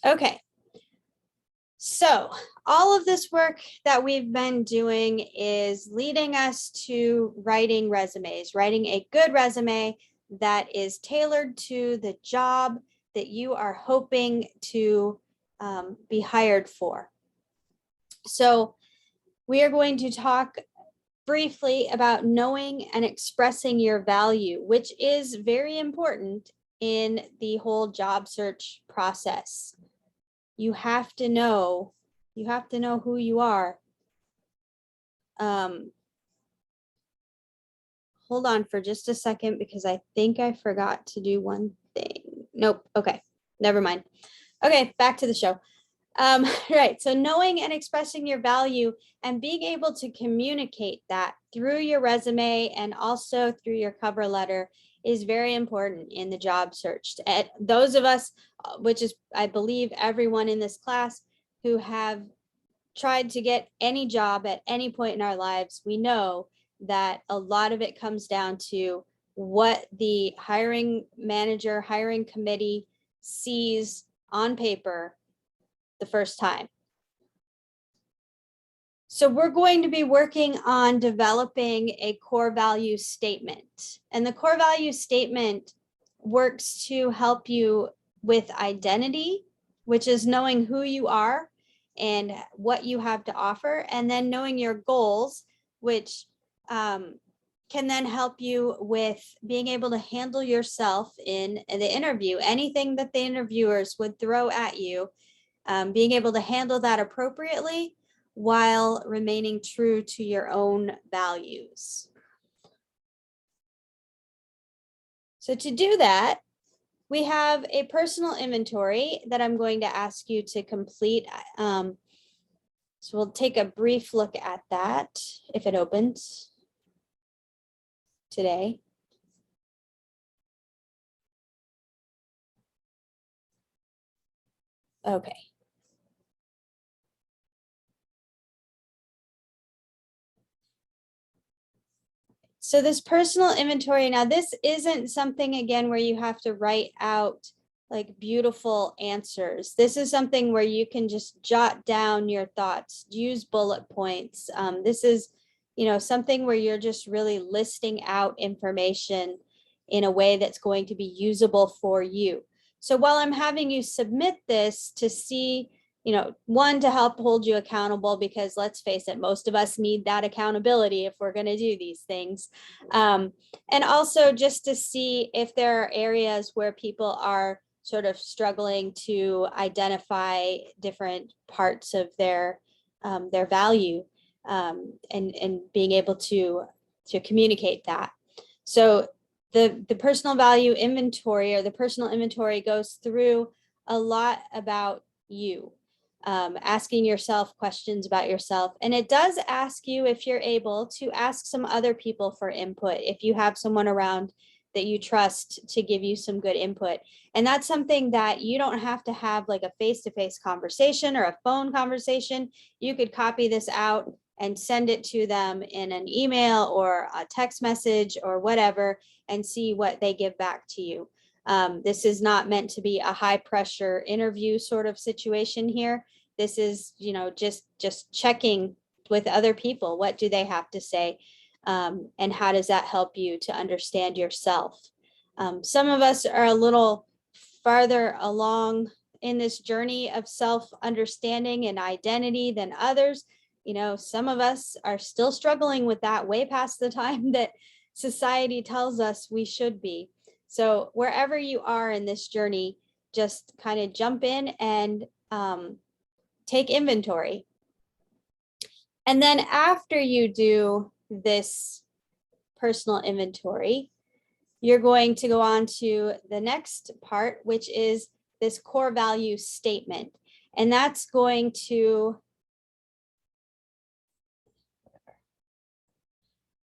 Okay, so all of this work that we've been doing is leading us to writing resumes, writing a good resume that is tailored to the job that you are hoping to be hired for. So we are going to talk briefly about knowing and expressing your value, which is very important in the whole job search process. You have to know who you are. Hold on for just a second because I think I forgot to do one thing. Nope. Okay, never mind. Okay, back to the show. Right, so knowing and expressing your value and being able to communicate that through your resume and also through your cover letter is very important in the job search. And those of us, which is, I believe, everyone in this class who have tried to get any job at any point in our lives, we know that a lot of it comes down to what the hiring manager, hiring committee sees on paper the first time. So we're going to be working on developing a core value statement. And the core value statement works to help you with identity, which is knowing who you are and what you have to offer, and then knowing your goals, which can then help you with being able to handle yourself in the interview. Anything that the interviewers would throw at you, being able to handle that appropriately while remaining true to your own values. So to do that, we have a personal inventory that I'm going to ask you to complete. So we'll take a brief look at that if it opens today. Okay. So this personal inventory, now this isn't something, again, where you have to write out like beautiful answers. This is something where you can just jot down your thoughts, use bullet points. This is, something where you're just really listing out information in a way that's going to be usable for you. So while I'm having you submit this to see, one, to help hold you accountable, because let's face it, most of us need that accountability if we're going to do these things. And also just to see if there are areas where people are sort of struggling to identify different parts of their value, and being able to communicate that. So the personal value inventory, or the personal inventory, goes through a lot about you, asking yourself questions about yourself. And it does ask you, if you're able, to ask some other people for input, if you have someone around that you trust to give you some good input. And that's something that you don't have to have like a face-to-face conversation or a phone conversation. You could copy this out and send it to them in an email or a text message or whatever, and see what they give back to you. This is not meant to be a high pressure interview sort of situation here. This is, just checking with other people. What do they have to say? And how does that help you to understand yourself? Some of us are a little farther along in this journey of self-understanding and identity than others. Some of us are still struggling with that way past the time that society tells us we should be. So wherever you are in this journey, just kind of jump in and take inventory. And then after you do this personal inventory, you're going to go on to the next part, which is this core value statement. And that's going to,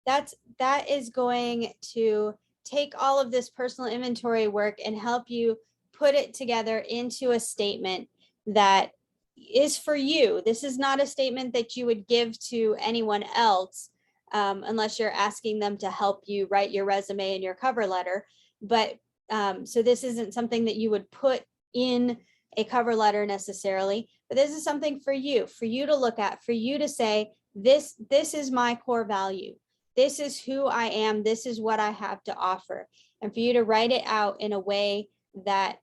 that is going to take all of this personal inventory work and help you put it together into a statement that is for you. This is not a statement that you would give to anyone else, unless you're asking them to help you write your resume and your cover letter. But so this isn't something that you would put in a cover letter necessarily, but this is something for you to look at, for you to say, this is my core value. This is who I am. This is what I have to offer. And for you to write it out in a way that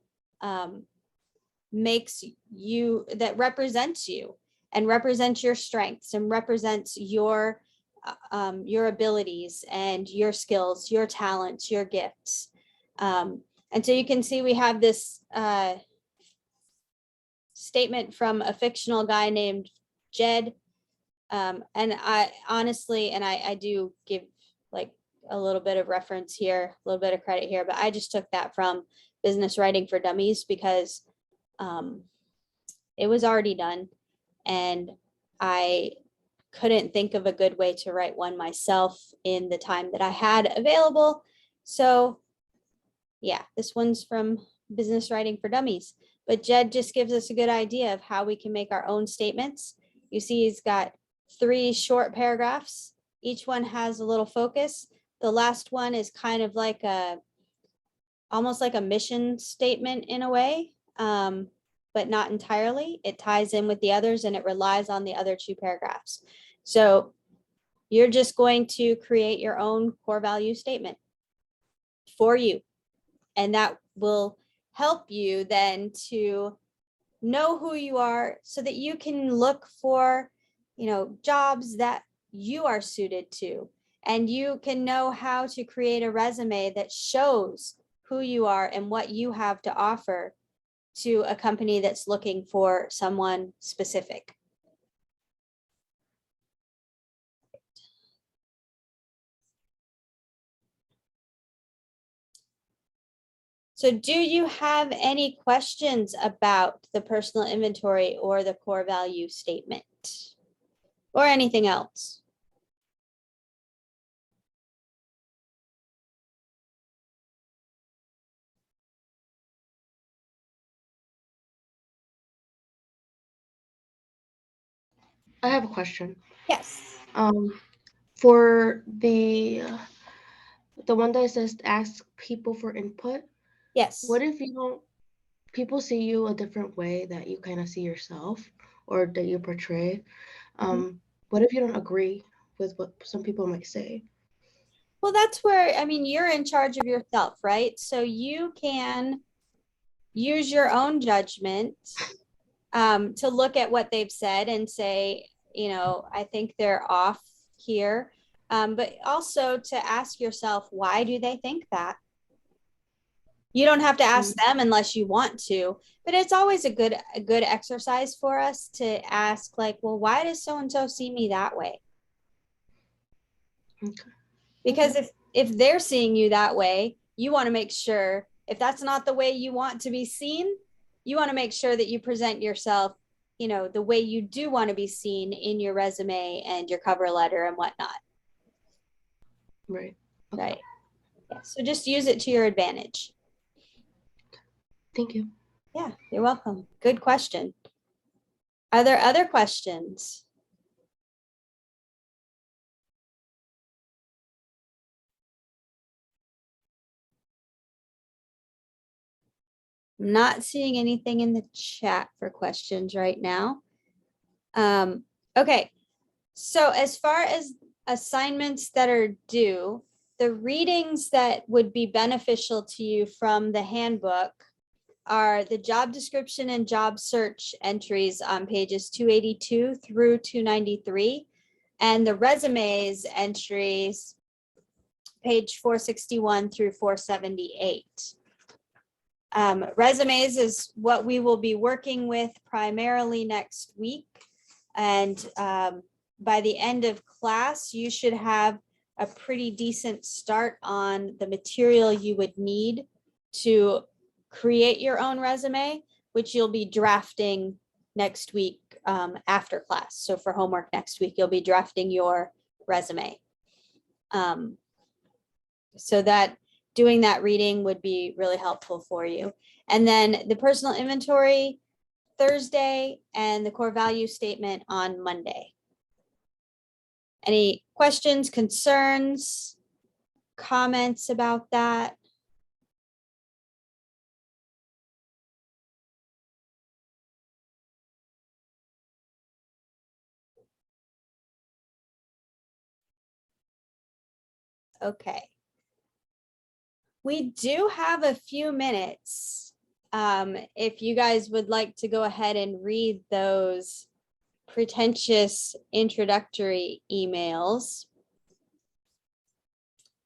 makes you, that represents you and represents your strengths and represents your abilities and your skills, your talents, your gifts. And so you can see we have this statement from a fictional guy named Jed. And I honestly, and I do give like a little bit of reference here, a little bit of credit here, but I just took that from Business Writing for Dummies because it was already done and I couldn't think of a good way to write one myself in the time that I had available. So yeah, this one's from Business Writing for Dummies, but Jed just gives us a good idea of how we can make our own statements. You see, he's got 3 short paragraphs. Each one has a little focus. The last one is kind of like almost like a mission statement in a way, but not entirely. It ties in with the others and it relies on the other 2 paragraphs. So you're just going to create your own core value statement for you. And that will help you then to know who you are so that you can look for, jobs that you are suited to. And you can know how to create a resume that shows who you are and what you have to offer to a company that's looking for someone specific. So do you have any questions about the personal inventory or the core value statement? or anything else? I have a question. Yes. For the one that says ask people for input, Yes. what if people see you a different way that you kind of see yourself or that you portray? What if you don't agree with what some people might say? Well, that's where, I mean, you're in charge of yourself, right? So you can use your own judgment to look at what they've said and say, I think they're off here. But also to ask yourself, why do they think that? You don't have to ask them unless you want to, but it's always a good exercise for us to ask, like, well, why does so and so see me that way? Okay. Because if they're seeing you that way, you want to make sure, if that's not the way you want to be seen, you want to make sure that you present yourself, the way you do want to be seen in your resume and your cover letter and whatnot. Right. Right. Yeah. So just use it to your advantage. Thank you. Yeah, you're welcome. Good question. Are there other questions? I'm not seeing anything in the chat for questions right now. Okay, so as far as assignments that are due, the readings that would be beneficial to you from the handbook are the job description and job search entries on pages 282 through 293, and the resumes entries, page 461 through 478. Resumes is what we will be working with primarily next week. And by the end of class, you should have a pretty decent start on the material you would need to create your own resume, which you'll be drafting next week after class. So for homework next week, you'll be drafting your resume. So that doing that reading would be really helpful for you. And then the personal inventory Thursday and the core value statement on Monday. Any questions, concerns, comments about that? Okay. We do have a few minutes. If you guys would like to go ahead and read those pretentious introductory emails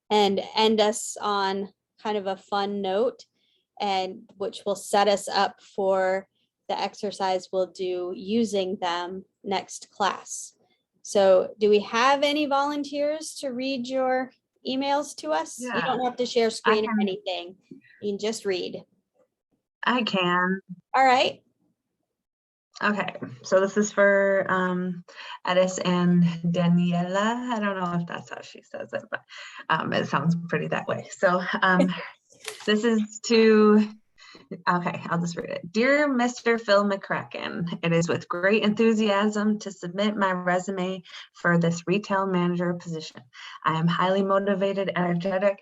and end us on kind of a fun note, and which will set us up for the exercise we'll do using them next class. So do we have any volunteers to read your emails to us? You don't have to share screen or anything. You can just read. I can. All right. Okay, so this is for Edis and Daniela. I don't know if that's how she says it, but it sounds pretty that way. So this is to, okay, I'll just read it. Dear Mr. Phil McCracken, it is with great enthusiasm to submit my resume for this retail manager position. I am highly motivated, energetic,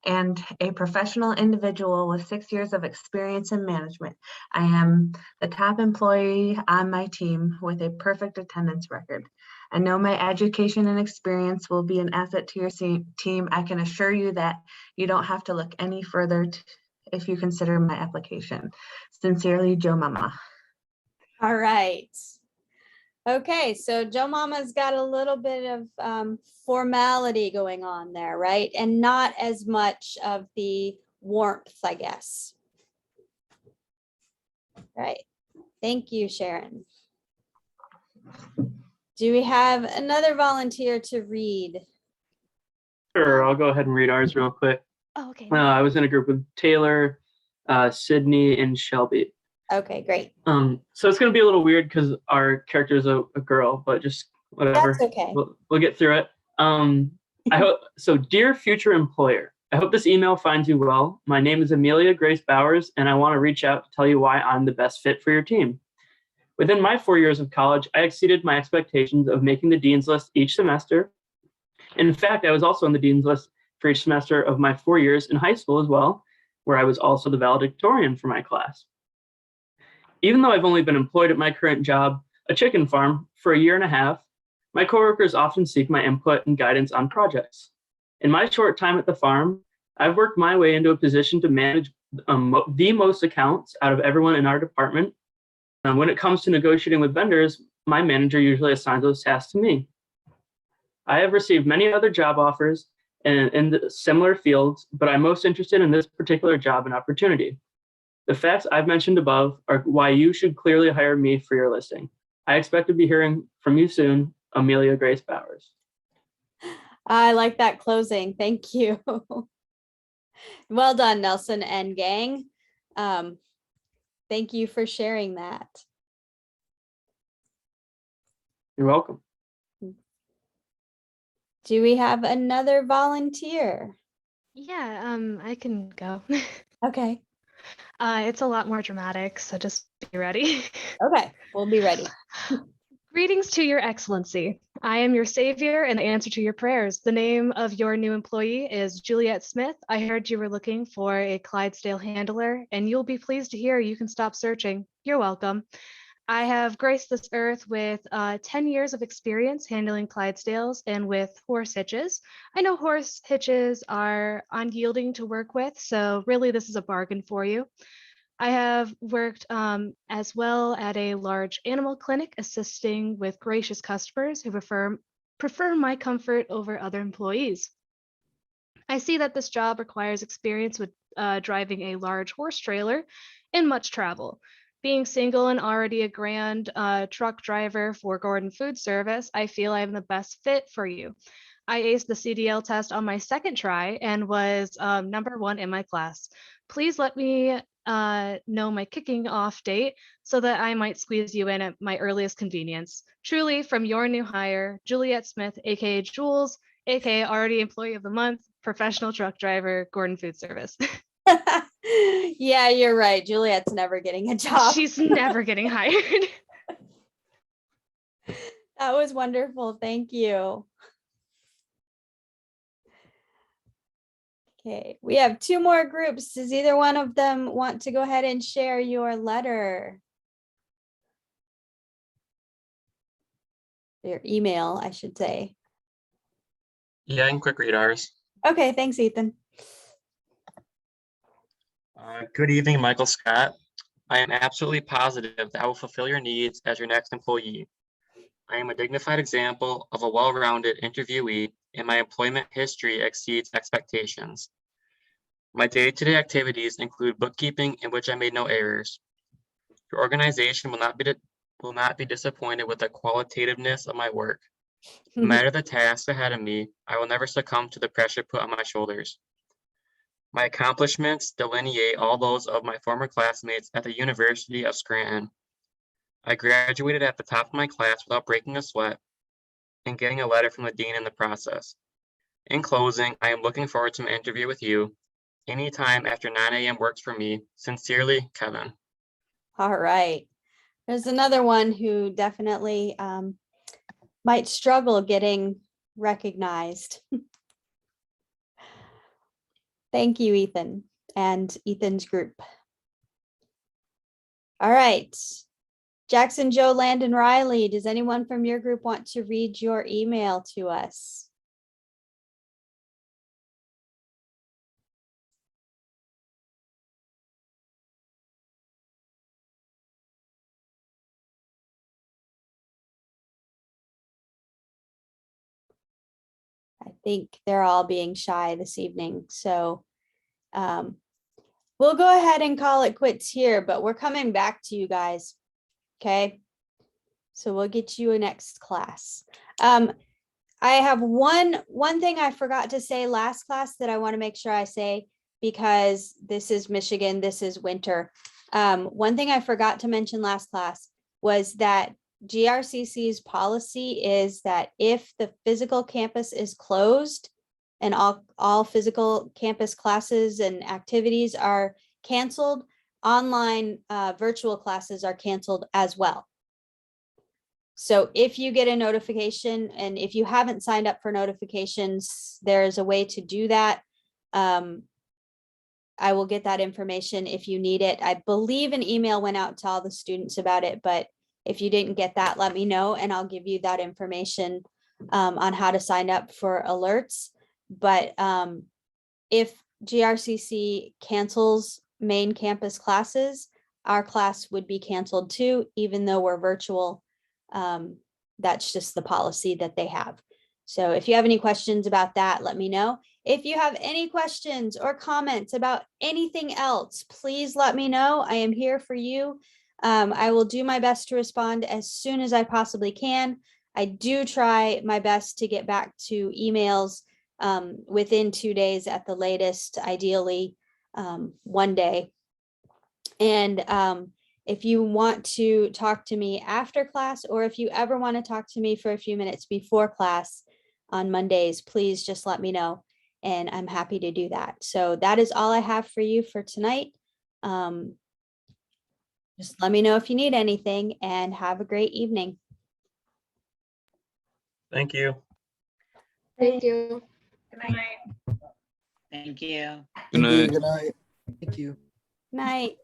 and a professional individual with 6 years of experience in management. I am the top employee on my team with a perfect attendance record. I know my education and experience will be an asset to your team. I can assure you that you don't have to look any further if you consider my application. Sincerely, Joe Mama. All right. Okay, so Joe Mama's got a little bit of formality going on there, right? And not as much of the warmth, I guess. Right. Thank you, Sharon. Do we have another volunteer to read? Sure, I'll go ahead and read ours real quick. Oh, okay. I was in a group with Taylor, Sydney, and Shelby. Okay, great. So it's going to be a little weird because our character is a girl, but just whatever. That's okay. We'll get through it. I hope so. Dear future employer, I hope this email finds you well. My name is Amelia Grace Bowers, and I want to reach out to tell you why I'm the best fit for your team. Within my 4 years of college, I exceeded my expectations of making the Dean's List each semester. In fact, I was also on the Dean's List for each semester of my 4 years in high school as well, where I was also the valedictorian for my class. Even though I've only been employed at my current job, a chicken farm, for a year and a half, my coworkers often seek my input and guidance on projects. In my short time at the farm, I've worked my way into a position to manage the most accounts out of everyone in our department. When it comes to negotiating with vendors, my manager usually assigns those tasks to me. I have received many other job offers in similar fields, but I'm most interested in this particular job and opportunity. The facts I've mentioned above are why you should clearly hire me for your listing. I expect to be hearing from you soon, Amelia Grace Bowers. I like that closing. Thank you. Well done, Nelson and gang. Thank you for sharing that. You're welcome. Do we have another volunteer? Yeah, I can go. Okay. It's a lot more dramatic, so just be ready. Okay, we'll be ready. Greetings to your excellency. I am your savior and the answer to your prayers. The name of your new employee is Juliet Smith. I heard you were looking for a Clydesdale handler, and you'll be pleased to hear you can stop searching. You're welcome. I have graced this earth with 10 years of experience handling Clydesdales and with horse hitches. I know horse hitches are unyielding to work with, so really this is a bargain for you. I have worked as well at a large animal clinic, assisting with gracious customers who prefer my comfort over other employees. I see that this job requires experience with driving a large horse trailer and much travel. Being single and already a grand truck driver for Gordon Food Service, I feel I'm the best fit for you. I aced the CDL test on my second try and was #1 in my class. Please let me know my kicking off date so that I might squeeze you in at my earliest convenience. Truly, from your new hire, Juliet Smith, aka Jules, aka already employee of the month, professional truck driver, Gordon Food Service. Yeah, you're right. Juliet's never getting a job. She's never getting hired. That was wonderful. Thank you. Okay, we have 2 more groups. Does either one of them want to go ahead and share your letter? Your email, I should say. Yeah, I can quick read ours. Okay, thanks, Ethan. Good evening, Michael Scott. I am absolutely positive that I will fulfill your needs as your next employee. I am a dignified example of a well-rounded interviewee, and my employment history exceeds expectations. My day-to-day activities include bookkeeping, in which I made no errors. Your organization will not be disappointed with the qualitativeness of my work. No matter the tasks ahead of me, I will never succumb to the pressure put on my shoulders. My accomplishments delineate all those of my former classmates at the University of Scranton. I graduated at the top of my class without breaking a sweat and getting a letter from the dean in the process. In closing, I am looking forward to an interview with you. Anytime after 9 a.m. works for me. Sincerely, Kevin. All right. There's another one who definitely might struggle getting recognized. Thank you, Ethan, and Ethan's group. All right. Jackson, Joe, Landon, Riley, does anyone from your group want to read your email to us? I think they're all being shy this evening, so we'll go ahead and call it quits here, but we're coming back to you guys, okay? So we'll get you a next class. I have one thing I forgot to say last class that I want to make sure I say, because this is Michigan, this is winter. One thing I forgot to mention last class was that GRCC's policy is that if the physical campus is closed and all physical campus classes and activities are canceled, online virtual classes are canceled as well. So if you get a notification, and if you haven't signed up for notifications, there's a way to do that. I will get that information if you need it. I believe an email went out to all the students about it, but if you didn't get that, let me know and I'll give you that information on how to sign up for alerts. But if GRCC cancels main campus classes, our class would be canceled too, even though we're virtual. That's just the policy that they have. So if you have any questions about that, let me know. If you have any questions or comments about anything else, please let me know. I am here for you. I will do my best to respond as soon as I possibly can. I do try my best to get back to emails within 2 days at the latest, ideally 1 day. And if you want to talk to me after class, or if you ever want to talk to me for a few minutes before class on Mondays, please just let me know and I'm happy to do that. So that is all I have for you for tonight. Just let me know if you need anything and have a great evening. Thank you. Thank you. Good night. Thank you. Thank you. Good night. Thank you. Night.